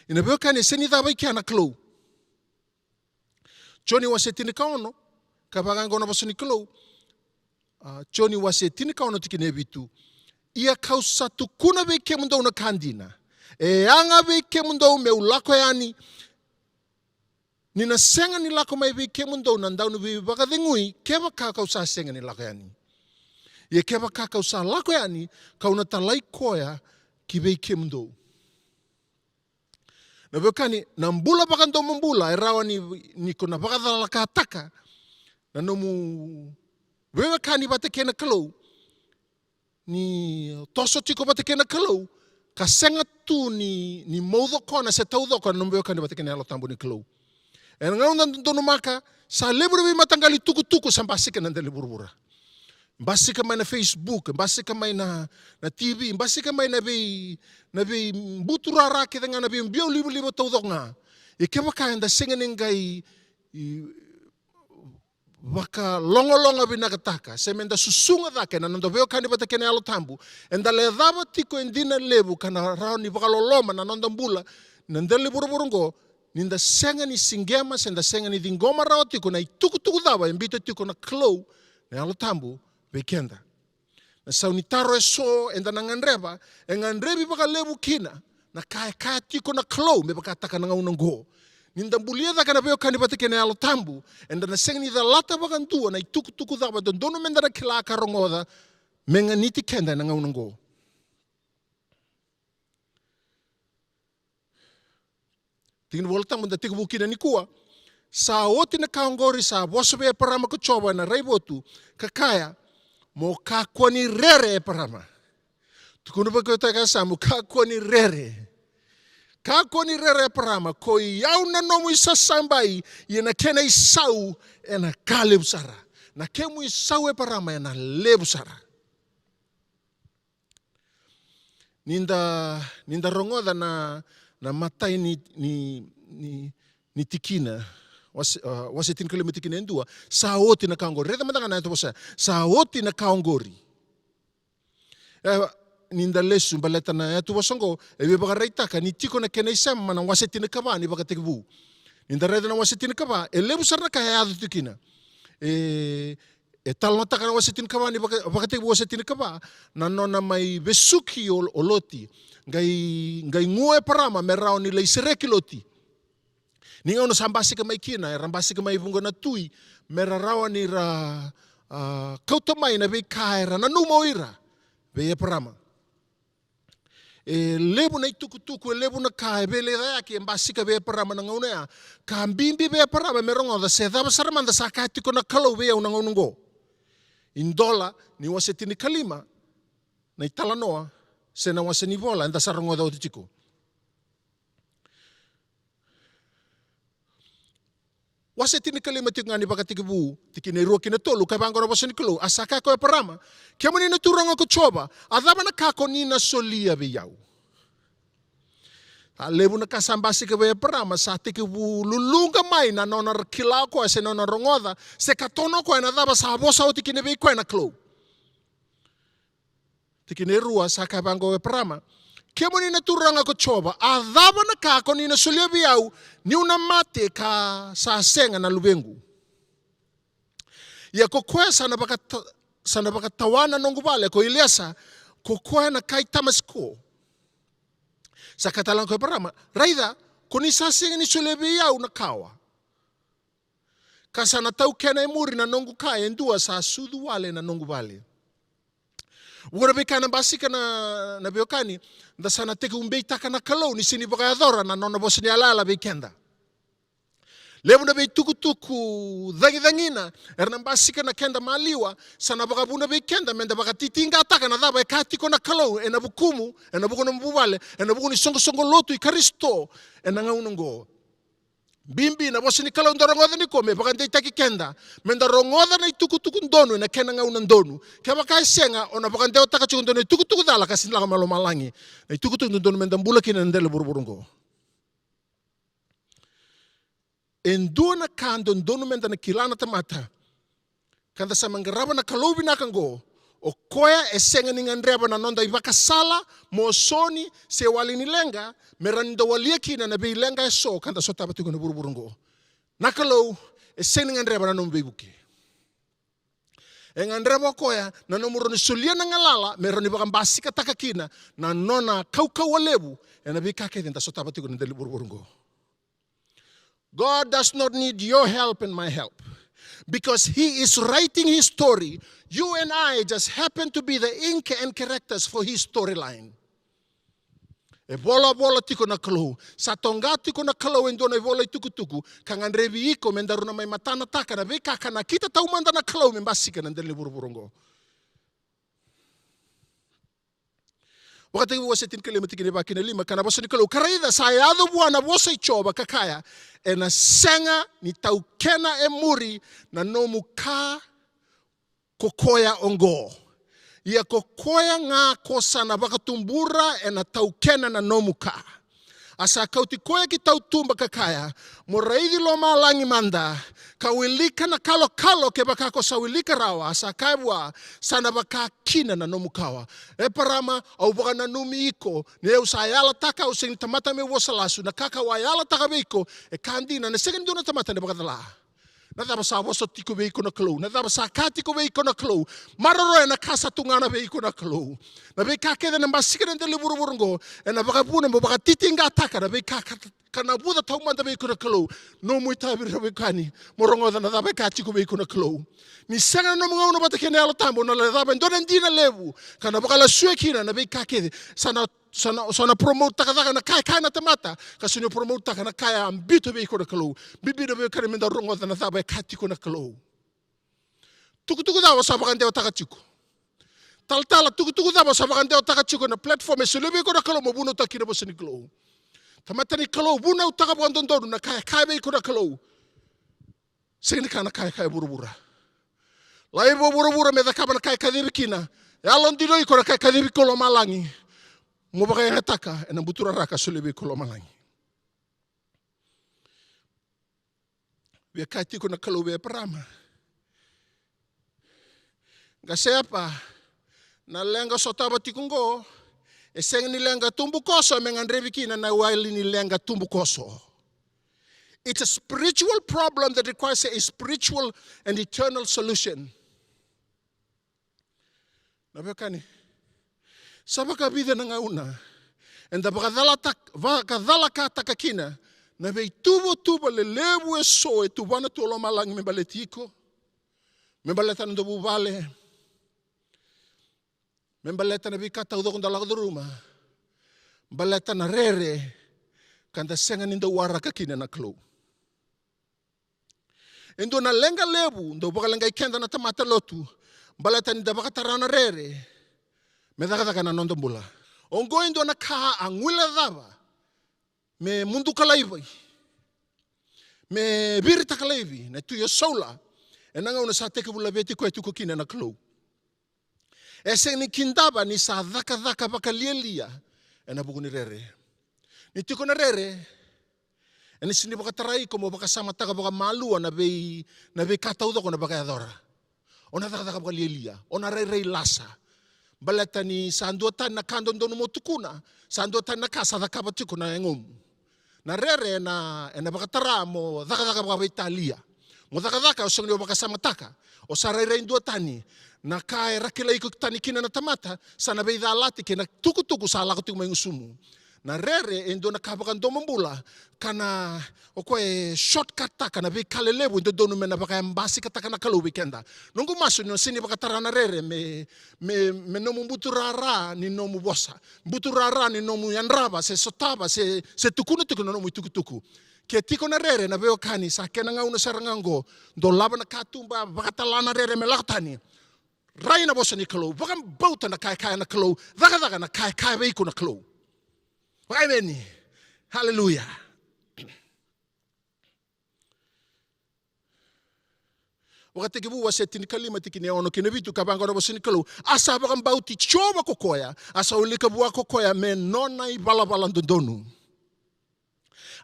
ina beo kane seni da bai kiana klo Johnny wase tini kaono kabagango na basuni klo Johnny wase tini kaono tikine bitu ia kausa tukuna be kemundo na kandina e anga be kemundo me ulako yani nina senga ni lako mai be kemundo na ndau be bakadengui keba kausa senga ni lako yani Ia kewa kakau sa lako yani kauna talai koea ki vei kemundo. Na vekani na mbula bakando mbula e rawa ni kona bakadala ka taka na nomu vekani bate kena kalau ni toso tiko bate kena kalau ka senga tu ni moudho kona se taudho kona nomu vekani bate kena alo tambu ni kalau. E ngauna ndono maka sa leburu vi matangali tuku sambasika na ndele burubura. Mbasika mai na Facebook, mbasika mai na TV, mbasika mai na bi buturara ke dengan na bi mbio libo taudonga. E ke baka enda sengeningai baka longa bi nakataka, semenda susunga dake na nando veo kani bata kene alo tambu. Enda le dava tiko endina levu kana rao ni baka loloma na nando mbula, nandele buruburungo, ninda senga ni singema, senda senga ni dingoma rao tiko na ituku dava, embito tiko na klo, na alo tambu, weekenda. Na saunitaro e so enda na ngandreba, e ngandrebi baka levu kina, na kaya tiko na klo, me baka taka na ngaunango. Ninda mbulia da kana veo kani bata kene alo tambu, enda na senga ni da lata baka ntua, na ituku dava, dondono menda na kila karongoda, menga niti kenda na ngaunango. Tingin volta munda tiku bukina ni kua, sa oti na kaongori sa wasabe e parama ko choba na raibotu, kakaya, mo kakwa ni rere e parama. Tukunu pa ko taka sa mo kakwa ni rere. Kakwa ni rere e parama, ko iau na nomu isa sambai, na kena isau e na kalebu sara. Na kemu isau e parama e na lebu sara. Ninda rongoda na matai ni tikina. Wase tin kalima tikina endua. Sa oti na kaongori. Reta matanga na ito sa oti na kaongori. ninda lesu baleta na atu wasongo ebe baka reitaka ni tiko na kena isem mana wasetina kaba ni baka tekibu ninda reda na wasetina kaba lebu sarna ka adu tikina tal no taka na wasetina kaba ni baka tekibu wasetina kaba na nona mai besuki o loti ngai ngue parama merao ni leisereki loti ninga ono sambasi ka mai kina rambasi ka mai bunga na tui merarawa ni ra kautamai na be kaira na numoira be parama lebu na itukutuku lebu na kai be le yake mbasika be parama na ngaunea ka mbimbi be parama merongo da se dava saramanda sakati ko na kalau be una ngaunungo indola ni wasetini kalima na italanoa se na waseni vola nda sarango da otiko wasetini kalima tingani baka tikibu tikine ro kine tolu ka bango waseni kalo asaka ko parama kemani na turanga ko choba adaba na kako ni na solia be yau lebu na kasambasi ka be parama sa tikibu lulunga mai na nona kila ko se nona rongoda se katono ko na daba sa bosa tikine be ko na klo tikine rua saka bango be parama kemani na turanga ko choba adaba na kako ni na solia be yau ni una mate ka sa senga na lubengu ya kokwe sana baka tawana nongu vale ko ilesa kokwe na kai tamasko sa katalan ko parama raida koni sa senga ni solebi ya una kawa kasana tau kena muri na nongu kai endua sa sudu wale na nongu vale Wura bekana basika na beokani da sana teke umbeita kana kalau ni sini baka adora na nona bosni alala bekenda lebu na be tuku dangina erna basika na kenda maliwa sana baka buna bekenda menda baka titinga taka na daba kati kona kalau ena bukumu ena bukono mbuvale ena bukoni songo lotu i karisto ena ngaunongo bimbi na bosni kalau ndorongoda ni kome baka ndei taki kenda menda rongoda na tuku ndonu na kena ngauna ndonu kema kai senga ona baka ndeo taka chuku ndonu tuku dala kasin laka malo malangi na tuku ndonu menda mbula kina ndele buruburungo endona kando ndonu menda na kilana tamata kanda sa mangaraba na kalobi na kango o koya esenga ningandreba na nonda ibaka sala mosoni se wali nilenga meranda walia kina na bilenga so kanda so tabatu na buruburungo nakalo esenga ningandreba na nombe buke engandreba koya na nomuro ni solia na ngalala merani baka basika takakina na nona kau walebu ena bikake denta so tabatu na buruburungo. God does not need your help and my help. Because He is writing His story. You and I just happen to be the ink and characters for His storyline. E bola tiko na kalau. Sa tonga tiko na kalau endona e bola tuku. Kangan revi iko mendaru na may matana taka na veka kana kita tau manda na kalau membasika na ndele buruburungo. Wakati wasetin kalima tikini bakina lima kana bosa ni kalau karaida sayado buana bosa ichoba kakaya ena senga ni tau kena emuri na nomu ka kokoya ongo ia kokoya nga kosa na bakatumbura ena tau kena na nomu ka asa kauti koya ki tau tumba kakaya moraidi lo malangi manda kawilika na kalo ke bakako sawilika rawa asa kaibwa sana baka kina na nomukawa e parama au baka na numi iko ni eu sayala taka using tamata me wasalasu na kaka wayala taka beiko e kandina na second dona tamata ne baka dala na daba sa waso tiko beiko na klo na daba sa katiko beiko na klo maroro na kasa tungana beiko na klo na be kakeda na basika na dele buruburungo e na baka puna mo baka titinga taka na be kana buda tau manda beiko na klo no muita bekani morongo na daba katiko beiko na klo ni sanga no mga uno bata kene alo tambo na le daba ndona ndina levu kana baka la suekina na be kakede sana promote taka na kai na tamata kasi no promote taka na kai ambito beiko na klo bibi na be kare menda rongo na daba katiko na klo tuku dawa sa baka ndeo taka chiko tal tuku dawa sa baka ndeo taka chiko na platform e sele beiko na klo mo buno takina bo sini klo tamata ni kalo buna utaka bondondonu na kai beiko na kalo sini kana kai burubura lai burubura me dakaba na kai kadibikina yalon dilo iko na kai kadibiko lo malangi mo baka ngataka na butura raka sulebe ko lo malangi we kati ko na kalo be parama gasepa na lenga sotaba tikungo E seng nilenga tumbu koso menganrevi kina na waili nilenga tumbu koso. It's a spiritual problem that requires a spiritual and eternal solution. Nabekani. Sabaka vida na ngauna. And the bakadala ka takakina. Nabe tubo le lebu e so e tubana tolo malang me baletiko. Me baleta ndo bubale. Me baleta na bikata udo kunda lago ruma. Baleta na rere. Kanda senga nindo wara kakina na klo. Endo na lenga lebu, ndo bakalenga ikenda na tamata lotu. Baleta ni dabakatara na rere. Me daga na nondo mbula. Ongo endo na kaha angwila dava. Me mundu kalaibai. Me birita kalaivi. Na tu yo sola. E nanga una sa teke bula beti koe tuko kina na klo. E seng ni kindaba ni sa dhaka baka lielia. E na buku ni rere. Ni tuko na rere. E ni sini baka tarai ko mo baka sama taka baka malua na bei katau doko na baka adora. Ona dhaka baka lielia. Ona rei lasa. Baleta ni sa anduatan na kandon dono mo tukuna. Sa anduatan na kasa dhaka batuko na engom. Na rere na baka tara mo dhaka baka Italia. Mo dhaka o song ni baka sama taka. O sa rei anduatani. Na kae rakila iko tani kina na tamata. Sa na bei dhalati kina tuku sa alako tuku mengusumu. Na rere endo na kabakan domambula kana o koe shortcut ta kana be kalelebu endo donu mena baka mbasi kata kana kalu weekenda. Nungu masu no sini baka tarana rere me nomu buturara ni nomu bosa. Buturara ni nomu yanraba se sotaba se tukunu nomu tuku. Ke tiko na rere na beo kani sa kena ngauna sarangango do laba na katumba baka talana rere me lakatani. Rai na bosa ni kalu baka bauta na kai na kalu daga na kai veiko na kalu. Amen. Hallelujah. Wakati kibu wase tinikalima tikine ono kinevitu kabanga robo sinikalu asa bakam bauti choba kokoya asa ulika bua kokoya me nona I balabala ndondonu.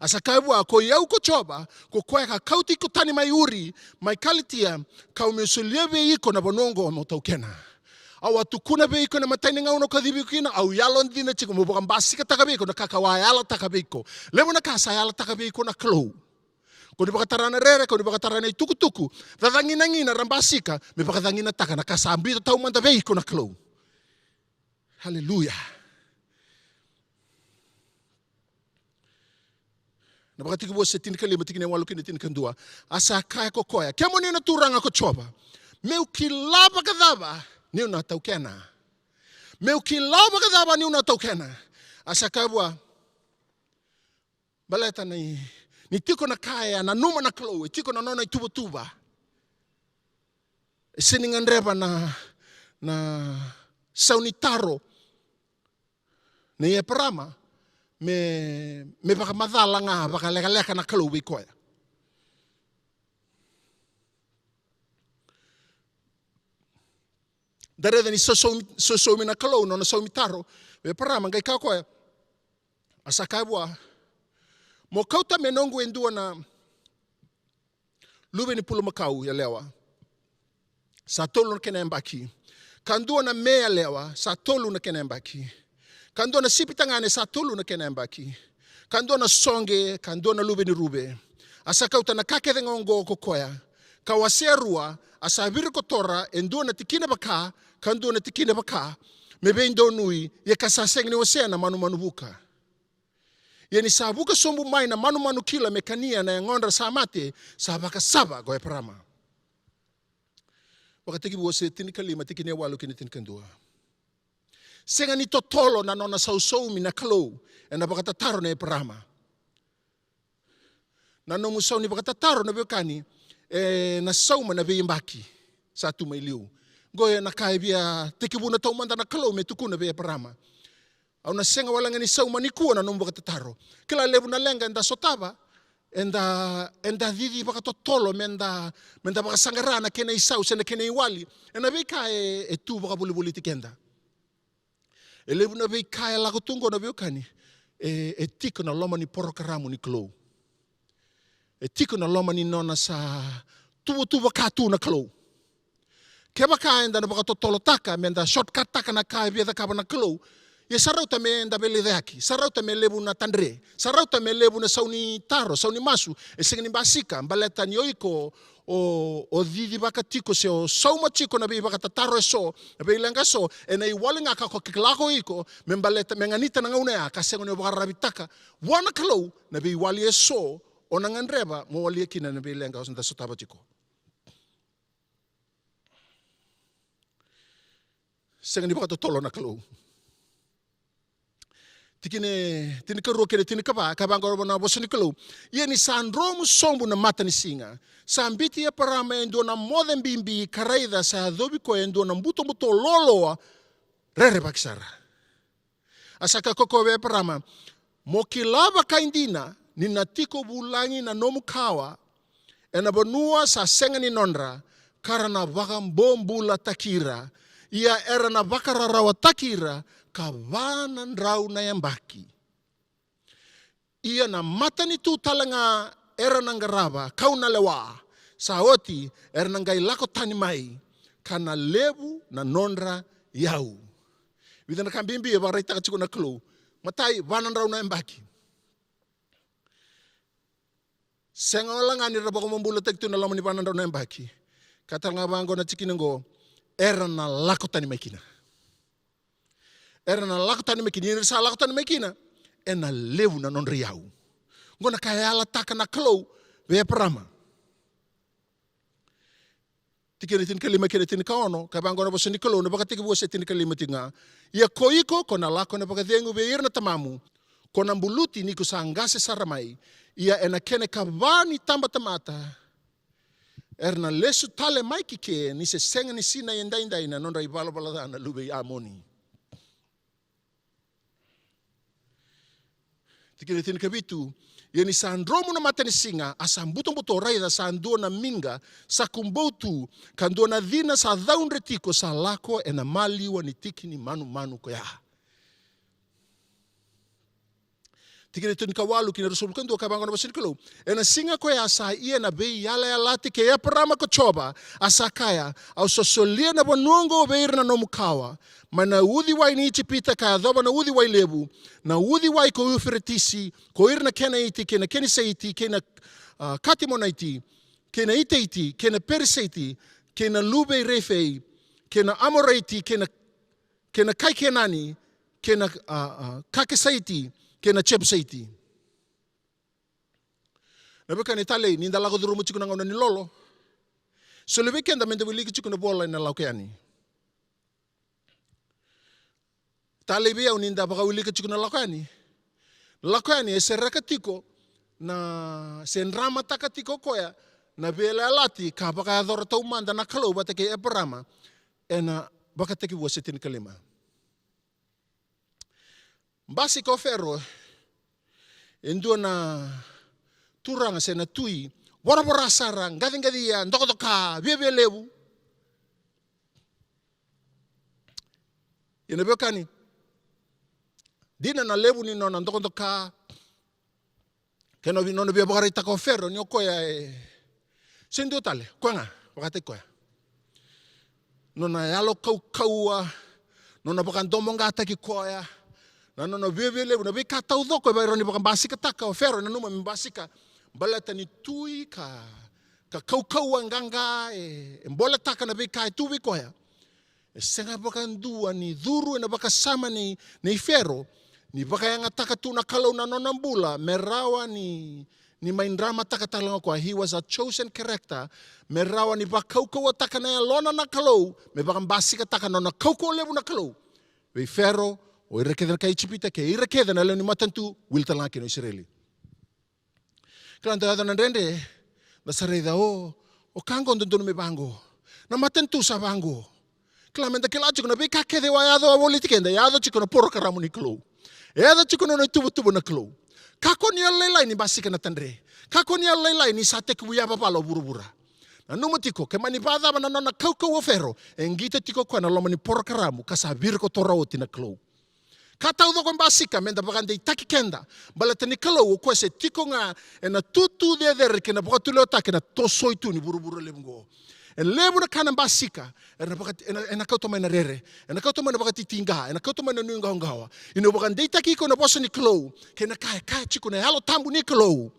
Asa kaibu ako yau ko choba kokoya ka kauti ko tani mai uri mai kalitia kau mesulieve iko na bonongo mo taukena. Awa tukuna be iko na mataini ngauno kadhibi kina au yalo ndina chiko mo bakam basi ka takabiko na kakawa yalo takabiko. Lewo na kasa yalo takabiko na klo. Ko di bakatarana rere ko di bakatarana tuku. Dadangina rambasika me bakadangina taka na kasa ambito tau manda be iko na klo. Hallelujah. Na bakatiki bo setin kalima tikine walu kini tin kandua. Asa kaya kokoya. Kemo ni na turanga ko choba. Meu kilaba kadaba. Ni una taukena. Meu kilaba kadaba ni una taukena. Asa kabwa. Baleta ni tiko na kaya na numa na klo. Tiko na nona tuba. Siningan reba na saunitaro. Na ye parama. Me baka madala nga baka leka na klo wikoya. Dareda ni so mina kalau no na so mitaro be parama ngai ka koe asa kaibwa mo kauta menongo endua na lube ni pulo makau ya lewa sa tolu na kena mbaki kandua na mea lewa sa tolu na kena mbaki kandua na sipitangane sa tolu na kena mbaki kandua na songe kandua na lube ni rube asa kauta na kake ngongo kokoya kawaserua asa virko tora endua na tikina baka kando na tikina baka mebendo nui ye kasaseng ni wasena manu buka ye ni sabuka sombu mai na manu kila mekania na ngondra samate sabaka saba goe parama wakati kibu wase tinikalima tikine walu kini tinikandua senga ni totolo na nona sausou mi na kalo na baka tataro na parama na nomu sau ni baka tataro na bekani na sauma na beimbaki satu mailiu goe na kai bia tikibu na tau manda na kalo me tukuna be parama au na senga wala ngani sauma ni kuona no baka tataro kila lebu na lenga nda sotaba enda didi baka totolo menda baka sangarana kena isau sena kena iwali ena be kai tu baka buli tikenda lebu na be kai la kutungo na be kani tiko na loma ni porokaramu ni klo tiko na loma ni nona sa tu katu na klo keba kaenda na baka totolo taka menda shortcut taka na kai bia kaba na klo Ia sarau tame da bele deaki, sarau tame lebu na tandre, sarau tame lebu na sauni taro, sauni masu, e sengani basika, baleta ni oiko o didi baka tiko se o sauma tiko na bei baka tataro e so, na bei lenga so, e na iwale ngaka ko kiklako iko, membaleta menganita na ngaune a, kasengo ni baka rabitaka, wana kalau na bei wali e so, o na ngandreba, mo wali e kina na bei lenga o sanda sotaba tiko. Sengani baka tolo na kalau. Tini karua kere tini kapa ngoro na bosani kalau ia ni sandromu sombu na mata ni singa sambiti ya parama endo na modern bimbi karaida sa dobi ko endo na mbuto lolo rere baksara asaka koko be parama mokilava kaindina ni natiko bulangi na nomu kawa ena bonua sa senga ni nondra karana vakam bombula takira ia era na vakararawa takira kawanan rau na yambaki. Ia na mata ni tu talanga era nangarava kau na lewa. Saoti era nangai lako tani mai kana lebu na nondra yau. Vida na kambimbi e warai taka tiko na klu. Matai wanan rau na yambaki. Senga olanga ni rabako mambula tektu na lamani wanan rau na yambaki. Kata nga wango na tikinengo era na lako tani mai kina. Era na lakutani mekini, era sa lakutani mekina, e na levu na non riau. Ngona kaya ala taka na kalau, vea parama. Tikiri tin kalima kere tin kaono, kaya ngona bosa ni kalau, na baka tiki buwa se tin kalima tinga. Ia koiko, kona lako na baka dengu vea irna tamamu, kona mbuluti ni kusangase saramai, ia ena kene kavani tamba tamata, erna lesu tale mai kike, ni se senga ni sina yendai na non rai bala lube amoni. Tikiri tini kabitu, ia ni sandromu na mata ni singa, asa mbuto raida sa andua na minga, sa kumbautu, kandua na dhina sa dhaun retiko sa lako e na maliwa ni tiki ni manu koya. Tikiri tini kawalu kina rusulukan dua kabangona basinikalo, e na singa koya sa ia na bei yala ya lati ke ya parama kochoba, asa kaya, au sosolia na bonongo beir na nomukawa, mana udi wai ni chipita kaya dhoba na udi wai lebu, na udi wai ko uferetisi, ko irna kena iti, kena kenisa iti, kena katimona iti, kena ite iti, kena perisa iti, kena lube refei, kena amora iti, kena kai kenani, kena kakesa iti, kena chepsa iti. Nabeka ni tale, ni ndalago durumu chiku nangona ni lolo, so lebe kenda mende wiliki chiku na bola ina laukeani. Tale bia uninda baka wilika chiku na lakani. Lakani e seraka tiko na senrama taka tiko koya na bela alati ka baka adora tau manda na kalau bata ke eparama ena baka teki wasetin kalima. Basi ko ferro endua na turanga sena tui bora sarang gadingadia ndokotoka bebe lebu. Ina bekani dina na lebu ni nona ndoko ka keno vi nona bia bakari tako ferro ni okoya sindu tale kwanga bakate koya nona yalo kaua nona bakan domonga taki koya na nona bebe lebu na bika tau doko ba roni bakan basika taka o ferro na numa mbasika balata ni tui ka kaua nganga e mbola taka na bika tuwi koya senga bakan dua ni duru na baka sama ni ferro ni baka yang ataka tu na kalau na nonambula merawa ni maindrama taka talanga kwa he was a chosen character merawa ni baka kau ataka na lona na kalau me baka basika taka na kau lebu na kalau we ferro o irekeda kai chipita ke irekeda na leni matantu wilta laki no Israeli klanta na ndende na sareda o kango ndondo me bango na matantu sa bango klamenda kelacho na bika kede wa yado politikenda yado chiko na porka ramu ni kalau eda chiko no tubu na klo. Kako ni alelai ni basika na tandre. Kako ni alelai ni sate kuya papalo burubura. Na numutiko ke mani bada na nona kau ferro engita tiko kwa na lomani porkaramu kasabir ko torauti na klo. Kata udo kon basika menda bagande itaki kenda. Balata ni klo ko se tiko nga ena tutu de ke na bokatulo ta ke na tosoi tu ni burubura lebungo. E lebu na kana basika, e na kauta mai na rere, e na kauta mai na bakatitinga, e na kauta mai na nuinga hongawa. Ino bakan deita kiko na bosa ni klou, ke na kaya chiko na halo tambu ni klou.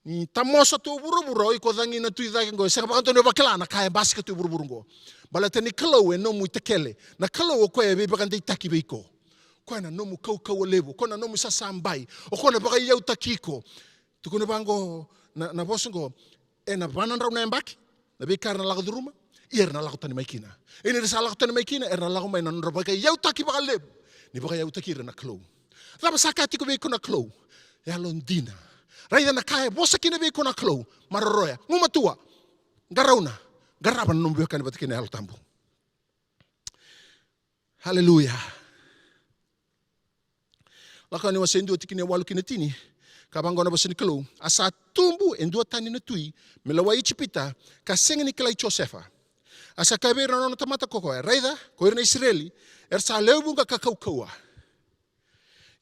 Ni tamosa tu buru-buru, iko dangi na tui dagi ngo, seka bakan tonu bakala na kaya basika tu buru-buru ngo. Balata ni klou e nomu itakele, na klou o koe e bakan deita ki beiko. Koe na nomu kau lebu, koe na nomu sasambai, o koe na baka iau takiko. Tukuna bango, na bosa ngo, e na banan rau na embaki, na bekar na lago duruma, ier na lago tani maikina. E ni resa lago tani maikina, er na lago mai na nora baka iau taki baka lebu, ni baka iau taki na klou. Laba saka tiko beiko na klou, e alondina. Raida na kaya bosa kina beiko na klou, maroroya, ngumatua, garauna, garaba na nomu beka ni batakina halo tambu. Hallelujah. Laka ni wasendu tikine walu kina tini, kabango na basini klou, asa tumbu endua tani na tui, melawa ichipita, ka senga ni kilai Josefa. Asa kabera na tamata kokoe, raida, koe na Israeli, sa leu bunga kakaukaua.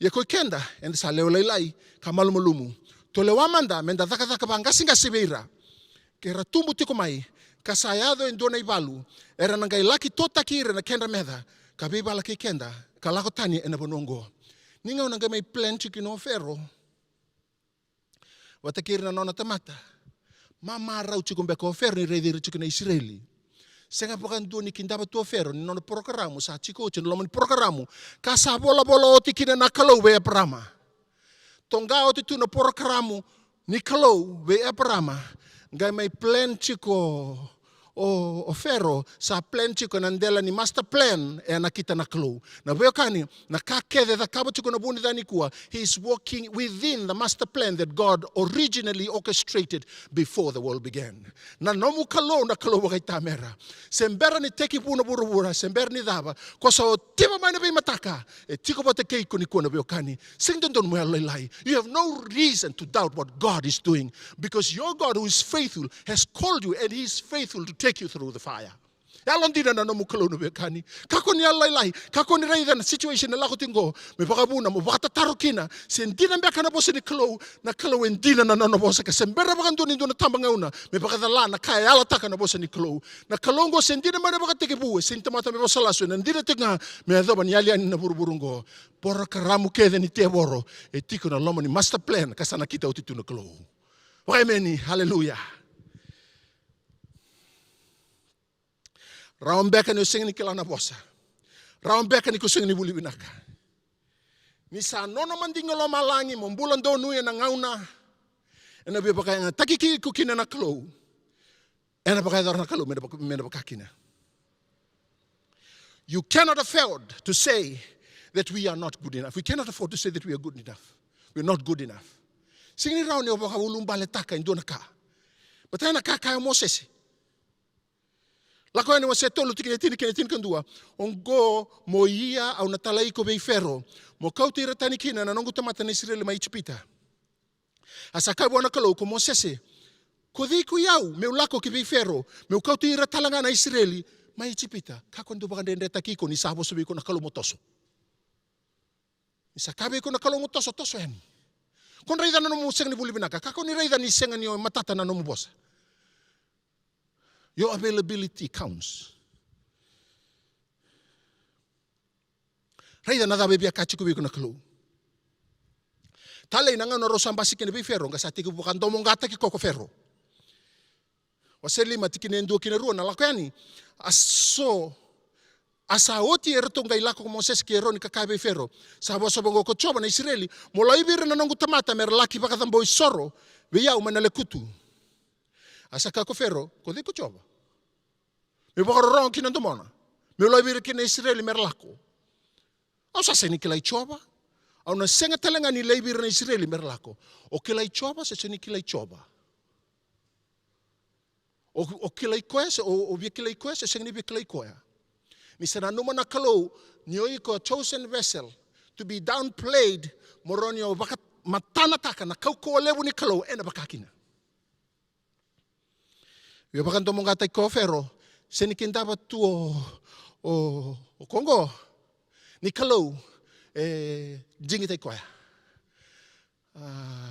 Ia koe kenda, sa leu lailai, ka malumulumu. Tole wamanda, menda dhaka banga singa sibeira. Kera tumbu tiko mai, ka sayado endua na ibalu, era nangai laki tota kira na kenda meda, ka bibala ki kenda, ka lako tani ena bonongo. Ninga unanga mai plan chiki no ferro. Watakiri na nona tamata. Mama rau chiki mbeko ferro ni reidiri chiki na Israeli. Senga pokan dua ni kindaba tuo ferro ni nona porokaramu sa chiko uchi ni lomani porokaramu. Ka sa bola oti kina na kalau be aprama. Tonga oti tu na porokaramu ni kalau be aprama. Ngai mai plan chiko o ferro sa plan chiko nandela ni master plan e nakita na klou. Na veo kani, na kakede da kaba chiko na buni dani kua, he is working within the master plan that God originally orchestrated before the world began. Na nomu kalou na kalou wakai tamera. Sembera ni teki puna buru-bura, sembera ni daba, kosa o tiba mai na bai mataka, e tiko pata keiko ni kua na veo kani, sing don mo lai. You have no reason to doubt what God is doing, because your God who is faithful has called you and he is faithful to take you through the fire. Alondina na nomu kalou no bekani. Kako ni alai, kako ni reida na situation na lako tingo, me pakabuna mo baka tarukina, sendina mbeka na bosa ni kalou, na kalou endina na nono bosa ka sembera bakandu ni na tamba ngauna, me pakadala na kaya alataka na bosa ni kalou. Na kalongo sendina mana baka teke buwe, sentamata me bosa laso, na ndina tenga me adoba ni aliani na buru-burungo. Pora karamu kede ni te boro, e tiko na lomo ni master plan, kasana kita utitu na kalou. Waimeni, hallelujah. Raon beka ni using ni kilana bosa. Raon beka ni kusing ni buli binaka. Ni sa nono mandingo lo malangi mombulan do nuya na ngauna. Ena be baka nga takiki kukina na klou. Ena baka dar na klou mena baka kina. You cannot afford to say that we are not good enough. We cannot afford to say that we are good enough. We are not good enough. Singini raon ni baka ulumbale taka indo na ka. Batay na kaya Moses. Lako ene wase tolu tiki tini kandua. Ongo mo ia au natalai ko bei ferro. Mo kauti ratani kina na nongu tamata na Israeli mai chipita. Asa kai wana kalau ko Mosese. Ko di ku yau meu lako ki bei ferro. Meu kauti ratalanga na Israeli mai chipita. Kako ndo baka ndende takiko ni sabo subi ko na kalau motoso. Isa kabe ko na kalau motoso toso yani. Kon raida na nomu seng ni buli binaka. Kako ni raida ni senga ni matata na nomu bosa. Your availability counts. Raida nada bebia kachiku biku na klou. Tale nanga no rosamba sikene be ferro ngasa tiki bukan domo ngata ki koko ferro. Waseli matikine ndo kine ruo na lakani aso asa oti erto ngai lako ko Moses ki eroni kakabe ferro. Sabo bongo ko choba na Israeli molai bir na nongu tamata mer laki baka tambo isoro be yau manale kutu. Asa kako ferro ko di ko choba. Me baka rong kina ndomona. Me molai bir kina Israeli mer lako. Au sa seni kilai choba. Au na senga talenga ni leibir na Israeli mer lako. O kilai choba sa seni kilai choba. O kilai koe sa o via kilai koe sa senga ni via kilai koe. Ni sana numa na kalau nioi ko chosen vessel to be downplayed moroni o baka matana taka na kau ko lebu ni kalau ena bakakina. Yo baka ntomo ngata ko ferro seni kindaba tu o Kongo ni kalau jingi tai koe.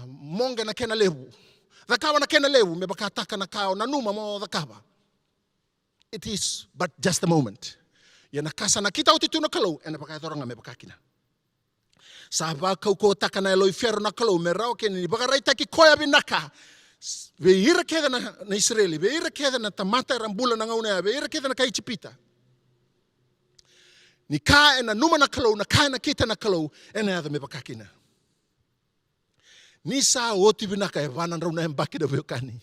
Monga na kena lebu. Dhakawa na kena lewu, me baka taka na kao na numa mo dhakawa. It is but just a moment. Ia na kasa na kita o te tuna kalau, e na baka toranga me baka kina. Sa ba kau ko taka na eloi fero na kalau, me rao kena ni baka raita ki koia binaka. Ve ira keda na Israeli, ve ira keda na tamata e rambula na ngaunea, ve ira keda na kaitipita. Ni ka e na numa na kalau, na ka e na kita na kalau, e na adha me baka kina. Ni sa o ti binaka e vanan rau na embaki da veokani.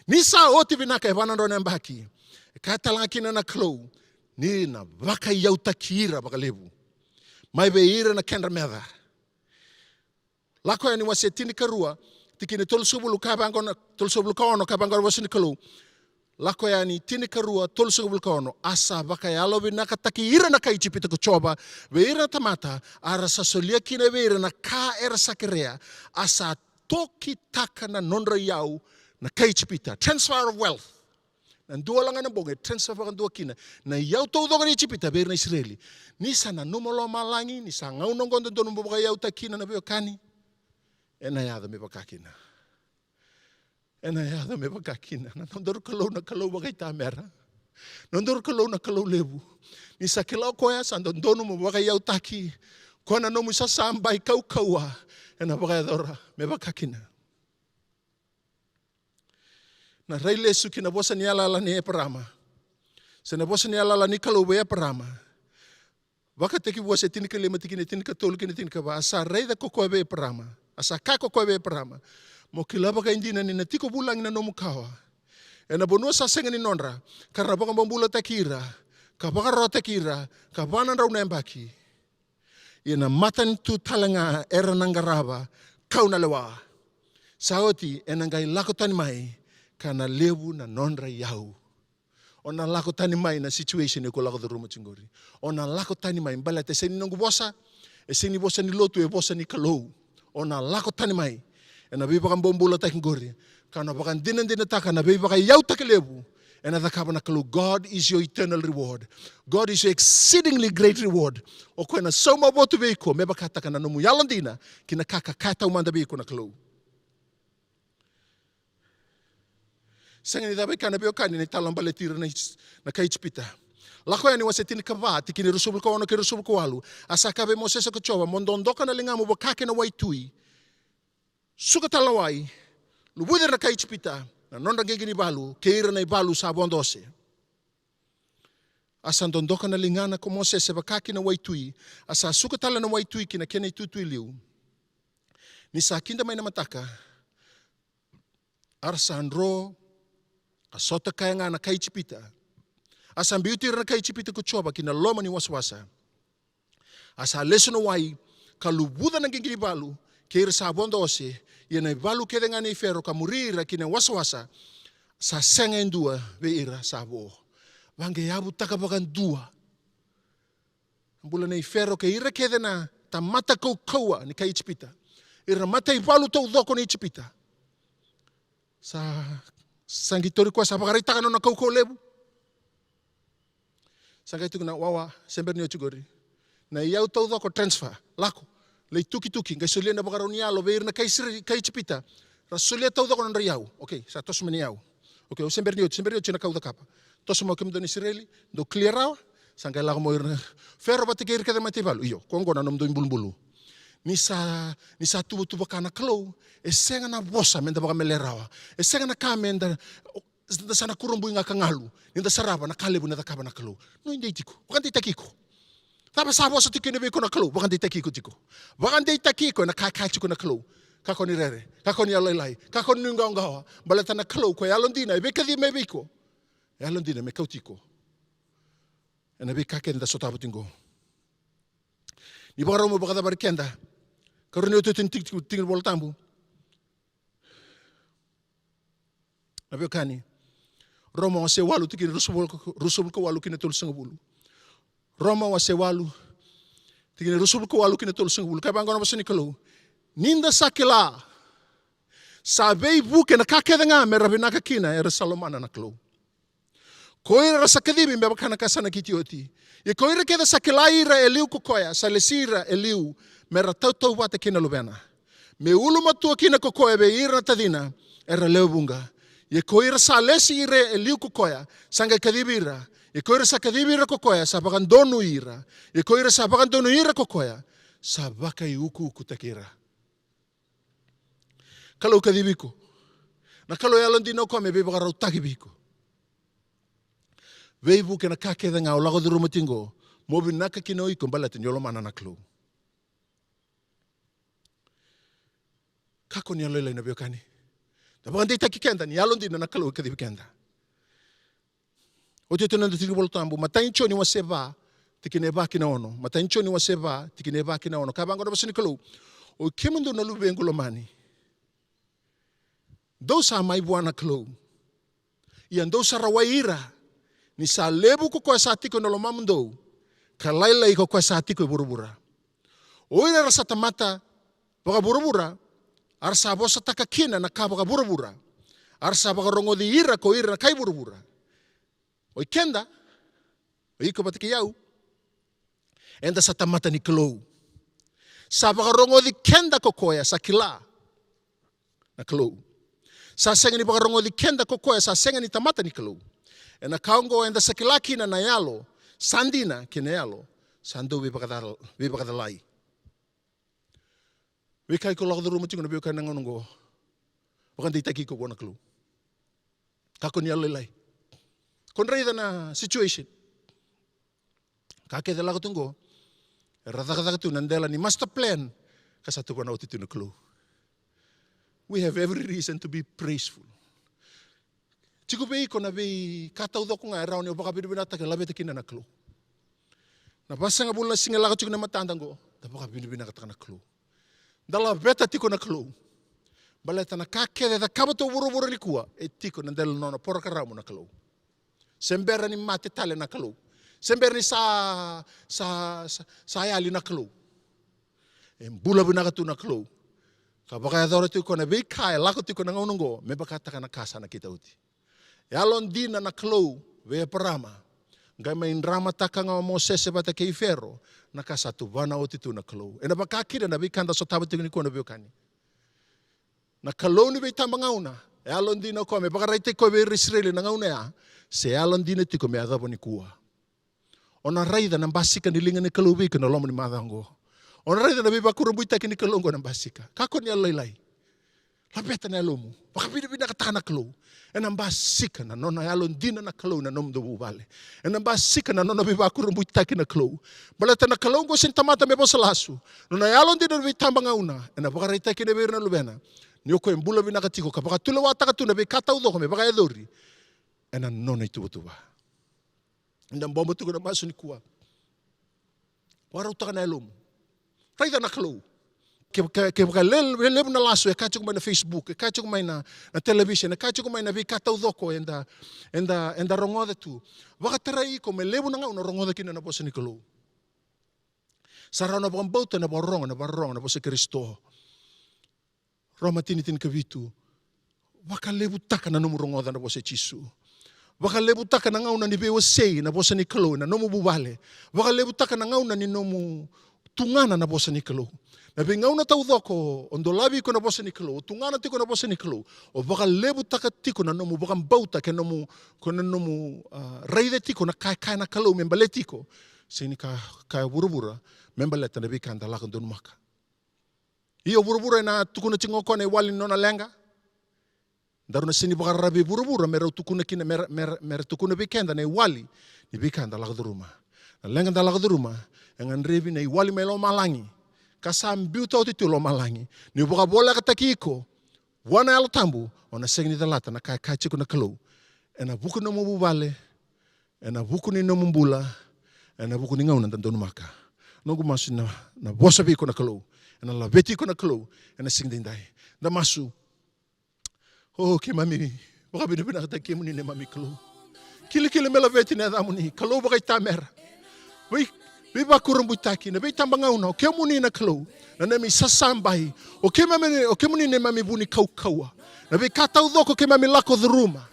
Ni sa o ti binaka e vanan rau na embaki. E ka talanga kina na kalau, ni na waka iau takira baka levu. Mai be ira na kendra meada. Lako ya ni wase tini karua, tiki ni tolu subulu kabangona, tolu subulu kaono kabangona wase ni kalau. Lako ya ni tini karua, tolu subulu kaono, asa waka ya alo binaka taki ira na kaitipita kuchoba, be ira na tamata, ara sasolia kina be ira na ka era sakerea, asa toki taka na nonra iau na kaitipita. Transfer of wealth. Nan dua langa na bonge, transfer of dua kina. Na iau tau doga ni chipita, be ira na Israeli. Nisa na numolo malangi, nisa ngau nongondo donu mboga iau takina na veokani. Ena yada me bakakina. Ena yada me bakakina. Na nondoru na kalau bagai tamera. Nondoru kalau na kalau lebu. Ni sa kilau koya sa nondoru mo bagai yau taki. Kona no musa sambai kau kaua. Ena bagai dora me bakakina. Na raile suki na bosa ni alala ni e parama. Se na bosa ni alala ni kalau be e parama. Waka teki bosa tinika lema tikine tinika tolu kine tinika ba. Asa rei da koko be e parama. Asa kako koe be parama. Mo kilaba ka indina ni na tiko bulang na nomu kawa. E na bonua sa senga ni nonra. Karena baka mbambula takira. Ka baka roa takira. Ka banan rau na embaki. Ia na matan tu talanga era nangaraba. Kau na lewa. Saoti e nangai lako tani mai. Ka na lewu na nonra iau. O na lako tani mai na situation e ko lako the ruma tingori. O na lako tani mai. Mbala te seni nongu bosa. E seni bosa ni lotu e bosa ni kalou. O na lako tani mai. E na biba kan bombula takin gori. Kana bakan dinan taka na biba kan yau takilebu. E na dhakaba na kalu. God is your eternal reward. God is your exceedingly great reward. O koe na sauma botu veiko. Meba kataka na nomu yalandina. Kina kaka kata umanda veiko na kalu. Sanga ni dabai kana beokani ni talang baletira na kaitspita. Lako yani wase tini kava, tikini rusubul ka ono ke rusubul ka walu. Asa kabe mosesa ka chowa, mondondoka na lingamu wakake na waitui. Suka talawai, lubuder na kaitspita, na nonda gigini balu, keira na ibalu sa bondose. Asa ndondoka na lingana ko mosesa wakake na waitui. Asa suka tala na waitui kina kena itutui liu. Nisa kinda may na mataka, arsa andro, asota kaya nga na kaitspita. Asa beauty na kay chipita ko choba kina loma ni waswasa. Asa leso no wai kalubuda ng gingiribalu kaya sa bondo ose yan ay balu kaya nga ni fero kamurira kina waswasa sa sengen dua beira sa bo. Wangge yabu takabagan dua. Ambula na fero kaya ira kaya na tamata ko kawa ni kay chipita. Ira mata ibalu to doko ni chipita. Sa sangitori ko sa pakarita kano na kau lebu. Sangkai tu kena wawa sembernya cugori. Na iau tau doko transfer lako. Lei tuki ngai sulia na bakaronia lo beir na kai chipita. Rasulia tau doko na iau. Okay, sa tos meni iau. Okay, o sembernya cina kau dakapa. Tos mo kem don Israeli do clear rawa. Sangkai lako mo irna. Ferro batikir kada mati balu. Iyo, kongo na nom do bulu. Nisa tubu kana klo. Esenga na bosa menda baka melerawa. Esenga na kamenda da sana kurumbu nga kangalu ninda saraba na kalebu na takaba na kalu no hindi tiko bakan di takiko tapa sabo sa tikine be ko na kalu bakan di takiko tiko bakan di takiko na kakachi ko na kalu kako ni rere kako ni alai kako ni ngawa balata na kalu ko yalondina be kadi me biko yalondina me kautiko ena be kaken da sotabu tingo ni baro mo bakada barkenda karuni otu tingo boltambu nabe kani Roma wa sewalu tikini rusubul ko walu kina tol sangabulu. Roma wa sewalu tikini rusubul ko walu kina tol sangabulu. Kaya bangona basini kalau ninda sakila sabei buke na kakeda nga merabinaka kina era salomana na kalau. Koira rasa kadibi mbeba kana kasana kitioti. E koira keda sakila ira eliu kokoya salesira eliu mera tau wate kina lubena. Me ulu matua kina kokoya be ira tadina era leo bunga. Ye koira sa lesi ire e liu kukoya, sanga kadibira. Ye koira sa kadibira kokoya, sa bakandonu ira. Ye koira sa bakandonu ira kokoya, sa bakai uku takira. Kalau kadibiko. Na kalau yalon dino kome be baka rautaki biko. Veivu ke na kake da ngau lago duru matingo, mobi naka kino iko mbala yolo mana na klo. Kako ni alele na biokani. Na baka ndita kikenda ni yalon dino na klo kadibikenda. Ote tena ndo tiki tambu mataincho ni waseva tikine baki na ono. Mataincho ni waseva tikine baki na ono. Kabango na basini klo. O kimundo na lube ngulomani. Dosa mai buana klo. Ian dosa rawaira. Ni sa lebu ko kwa sa tiko na lomamundo. Kalailai ko kwa sa tiko burubura. Oira rasa tamata baka burubura. Arsa bosa takakina na ka baka burubura. Arsa baka rongo di ira ko ira na kai burubura. Oi kenda. Oi ko batiki yau. Enda sa tamata ni klo. Sa baka rongo di kenda ko koya sa kila. Na klo. Sa senga ni baka rongo di kenda ko koya sa senga ni tamata ni klo. E na kaungo enda sa kilaki na yalo, sandina kina yalo, sando vipakadalai. Vikai ko lako duru mutingo na biyo ka nangonongo, wakan di taki ko wana klu. Kako ni alilai. Konrei na situation. Kake de lako tungo, radakadaka tu nandela ni master plan, kasatu ko na utitu na klu. We have every reason to be praiseful. Tiku bei ko na bei katau doko nga around ni baka binibinata ka labe takina na klo. Na basa nga bula singa laka tiku na matandango, da baka binibinata ka na klo. Dala beta tiko na klo. Baleta na kakede da kabato wuro ni kuwa, e tiko na del nona pora karamu na klo. Sembera ni mate tale na klo. Sembera ni sa ayali na klo. E bula binaka tu na klo. Kabaka adoro tiko na bei kaya lako tiko na ngonongo, me baka taka na kasa na kita uti. Yalon dina na klo ve parama. Ngai main rama taka nga Moses bata kei fero na kasatu bana otitu na klo. E na bakakira na bikanda so tabati ni kona biokani. Na klo ni be tambangauna. Yalon dina ko me baka raite ko be Israel na ngauna ya. Se yalon dina tiko me adabo ni kuwa. Ona raida na basika ni linga ni klo be kana lomo ni madango. Ona raida na be bakurumbuita kini kalongo na basika. Kako ni alai. Lapeta na lomo. Baka bina kataka na klo. E nang basika na nona yalon dina na klo na nom do bubale. E nang basika na nona biba kurumbuita kina klo. Balata na klo go sintamata me bosalasu. Nona yalon dina bi tambanga una. E na baka reita kina be na lubena. Nioko embula bina katiko ka baka tula wataka tu na be kata udo me baka edori. E na nona itubutuba. Ndam bombo tu na masu ni kuwa. Wara utaka na lomo. Raida na klo. Que lembro na laço, cacho como na Facebook, cacho como na televisão, cacho como na vicata o doko, enda rongoda tu. Vaka tarai como lembro na una rongoda kina na posa Nicolo. Sarau na bom bauta na barong na posa Cristo. Roma tini kavitu. Vaka lembro taka na nomu rongoda na posa Chisu. Vaka lembro taka na ngauna ni bewa sei na posa Nicolo na nomu bubale. Vaka lembro taka na ngauna ni nomu tungana na posa Nicolo. Na bingau na tau doko, ondo labi ko na bosa ni klo, tungana tiko na bosa ni klo, o baka lebu taka tiko na nomu, baka bauta ke nomu, ko na nomu raide tiko na kai na kalo, membale tiko, sini ka burubura, membale ta na bika anda lakon donu maka. Iyo burubura na tukuna tingo ko na wali nona lenga, daru na sini baka rabi burubura, mera tukuna kina, mera tukuna bika anda na wali, ni bika anda lakon duruma. Na lenga anda lakon duruma, engan revi na wali melo malangi, kasambiu tau titi lo malangi. Ni buka bola katakiko. Wana yalo tambu. Ona sengi ni dalata na kai chiko na kalo. Ena buku na mububale. Ena buku ni nomumbula. Ena buku ni ngauna tantonu maka. Nongu masu na bosa biko na kalo. Ena la beti ko na kalo. Ena sing dindai. Da masu. Oh ke mami. Buka bina kataki muni ne mami kalo. Kili mela beti na damuni. Kalo buka itamera. Biba kurumbutaki na bita bangauna o ke muni na klo na nemi sasambai o ke muni ne mami buni kau na be kata udoko ke mami lako dhuruma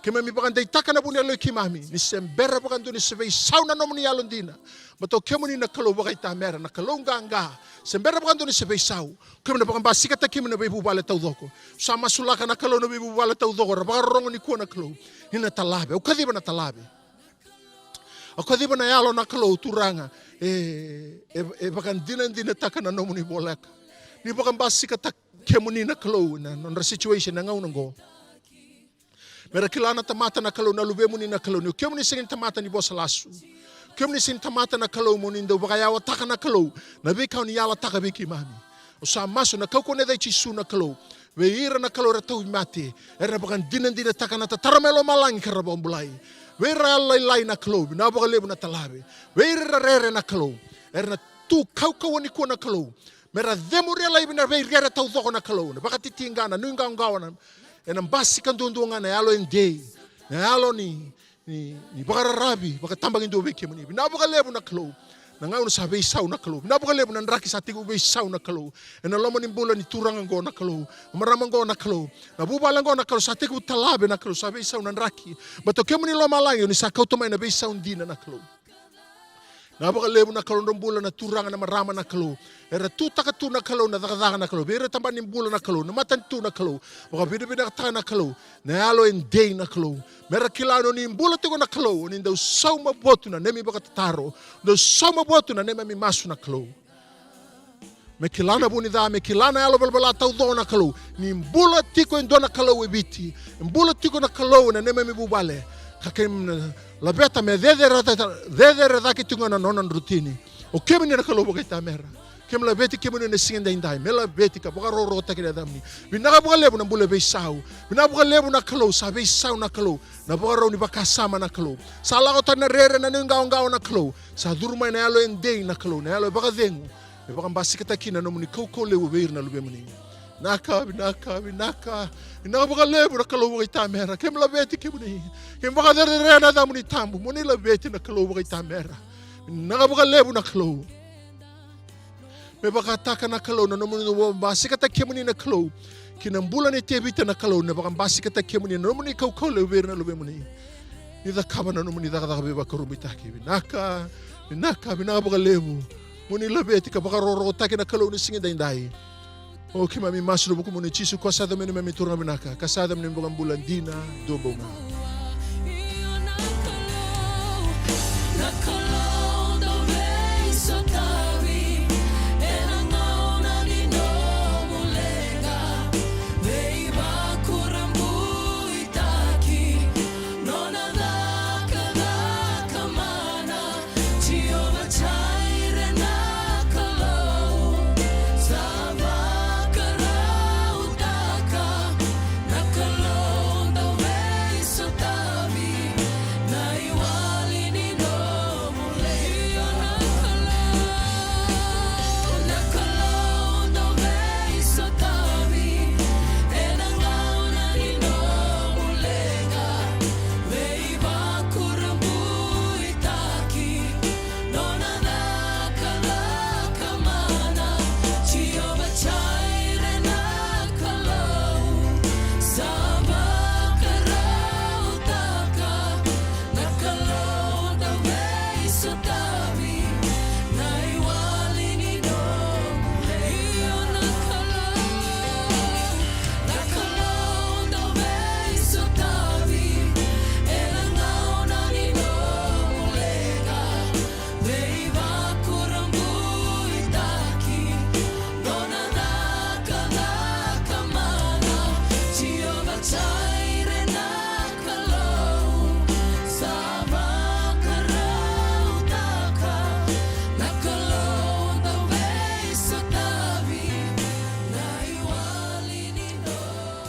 Kima mi bakan day taka na buni aloy kimami. Ni sembera bakan do ni sevei sauna no muni alon dina. Bato kemo ni nakalo bakay tamera nakalo nga. Sembera bakan do ni sevei sau. Kima na bakan basika ta kima na bibu bale tau doko. Sama sulaka nakalo na bibu bale tau doko. Rabaka rongo ni kuwa nakalo. Hina talabe. O kadiba na talabe. O kadiba na yalo nakalo turanga. Bakan dina taka na no muni boleka. Ni bakan basika ta kemo ni nakalo na non situation na ngau nango. Mera kilana tamata na kalau na lube muni na kalau ni kemo ni singin tamata ni bosa lasu kemo ni singin tamata na kalau muni ndo bakayawa taka na kalau na bikau ni yala taka biki mami o sa maso na kauko ne dai chisu na kalau we ira na kalau ratau mate era bakan dina taka na taramelo malangi karabon bulai we ra lai na kalau na bakalebu na talabe we ira rere na kalau era tu kauko ni ko na kalau mera demure lai bina we rere tau doko na kalau na bakatitingana nunga ngawana en ambasi kan dundunga na yalo endei na yalo ni bakararabi bakatambangin do beke muni na bakalebu na klo na ngau sa be sau na klo na bakalebu na raki sa tigu be sau na klo en lomo ni bula ni turanga go na klo maramang go na klo na bubala go na klo sa tigu talabe na klo sa be sau na raki bato kemuni lo malangi ni sa kauto mai na be sau dina na klo na bakalebu na klo ndombula na turanga na marama na klo era tu takatu na kalo na dakadaka na kalo bere tamba ni bula na kalo na matan tu na kalo baka bida taka na kalo na yalo endei na kalo mera kilano ni bula tigo na kalo ni ndau sau mabotu na nemi baka tataro ndau sau mabotu na nemi masu na kalo me kilana buni da me kilana yalo balbala tau do na kalo ni bula tiko endo na kalo e biti bula tiko na kalo na nemi bubale kakem la beta me dedere da kitunga na nonan rutini o kemi na kalo baka tamera kem la beti kem ne singin da indai mela beti ka baka roro ta kida damni binaga baka lebu na bule be sau binaga baka lebu na kalo sa be sau na kalo na baka ro ni baka sama na kalo sala ko tan rere na ngao na kalo sa durma na yalo endei na kalo na yalo baka dengu e baka mbasi kata kina no muni koko lebu be na lube muni naka binaga baka lebu na kalo baka tamera kem la beti kem ni kem baka rere na damni tambu muni la beti na kalo baka tamera binaga baka lebu na kalo me baka taka na kalau na nomuni no basi kata kemuni na kalau kinambula ni tebita na kalau na baka basi kata kemuni na nomuni kau le wer na lobe muni ni da kaba na nomuni da be baka rumita ki binaka bina baka lebu muni labeti ka baka roro taka na kalau ni singin dai o kima mi masro buku muni chisu kwa sada meni me turna binaka kasada meni baka bulan dina dobo ma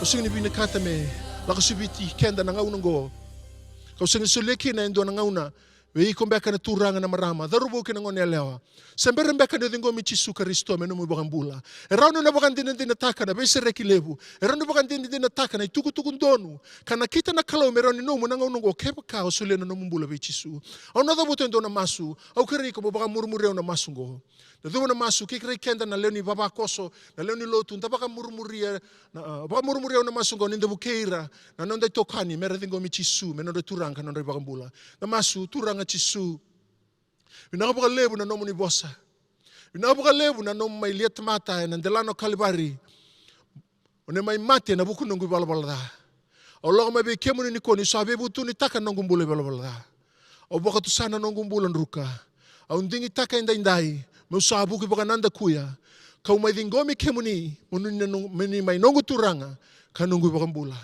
singni bina kata me la ko sibiti kenda na ngau ngo ko singni suleki na endo na ngau na Ve iko mbeka na turanga na marama. Darubo kina ngone lewa. Sembere mbeka na dingo michisu Kristo menu mu bakan bula. Erano na bakan din taka na bese reki lebu. Erano bakan din taka na ituku donu. Kana kita na kalau meroni no mu nanga unongo kepa ka osule na no mbula bichisu. Au na dabuto ndo na masu. Au kiri ko bakan murmureu na masungo. Na dumo na masu kikri kenda na leoni baba koso na leoni lotu nda bakan murmuria na bakan murmureu na masungo ninda bukeira na nonda tokani mere dingo michisu menonda turanga nonda bakan bula. Na masu turanga chisu. Vinaka lebu na nomu ni bosa. Vinaka lebu na nomu mai liet mata na ndelano kalibari. One mai mate na buku nungu balabala. O logo mai be kemu ni koni sabe butu ni taka nungu mbule balabala. O boka tu sana nungu mbula nruka. O ndingi taka indai. Meu sabu ki boka nanda kuya. Kau mai dingomi kemu ni meni mai nungu turanga ka nungu boka mbula.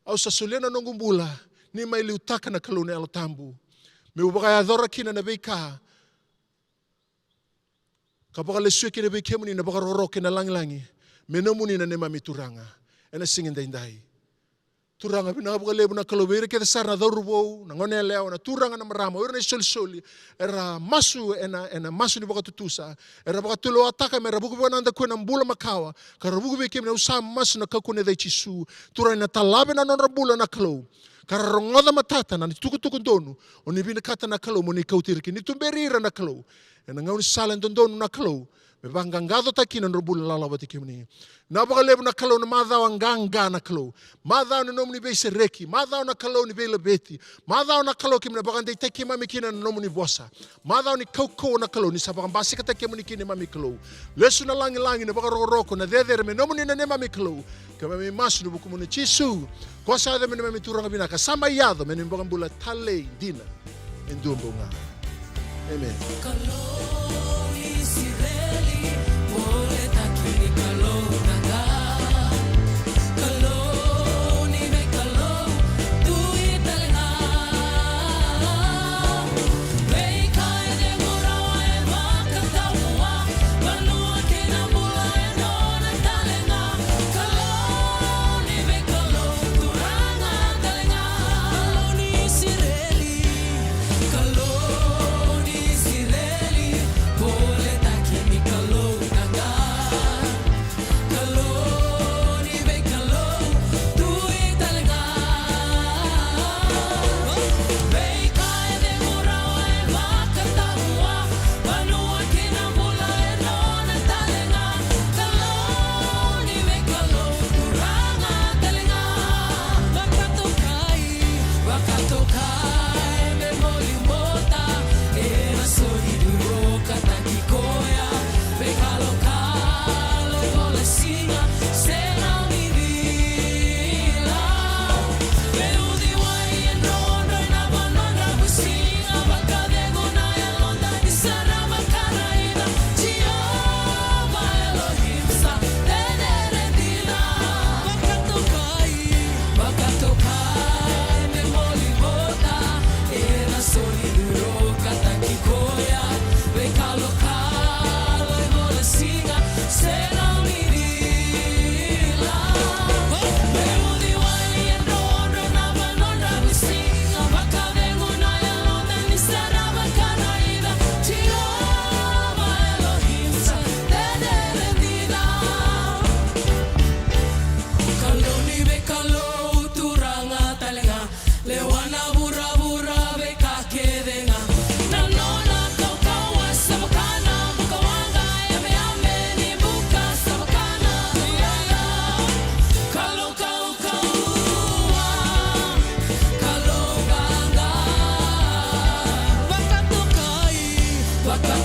O sasulena nungu mbula ni mai liu taka na kalune alo tambu. Meu baka adora kina na beika. Kapaka lesue kina be kemuni na baka roro kina langi. Menomuni na nema mi turanga. Ena singin daindai. Turanga bina baka lebu na kalobere kita sarna darubo na ngone leo na turanga na marama. Ora na soli. Era masu ena masu ni baka tutusa. Era baka tulo ataka mera buku baka nanda kue na mbula makawa. Kara buku be kemuni na usa masu na kakune dai chisu. Turanga na talabe na nonra bula na kalau. Kara rongoda matata na tuku donu o ni bina kata na kalau mo ni kautiriki ni tumberira na kalau na ngauni salen donu na kalau me bangangado takina no bula lala batiki mni na baka lebu na kalau na madha wanganga na kalau madha na nomu ni beise reki madha na kalau ni bela beti madha na kalau kimna baka ndai taki mami kina na nomu ni bosa madha ni kauko na kalau ni sabaka basi kata kemuni kina mami kalau lesu na langi na baka roko na dedere me nomu ni na ne mami kalau kama mi masu no buku muni chisu kosa de meni turanga binaka sama yado meni baka bula tale dina endumbunga amen.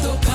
Tocar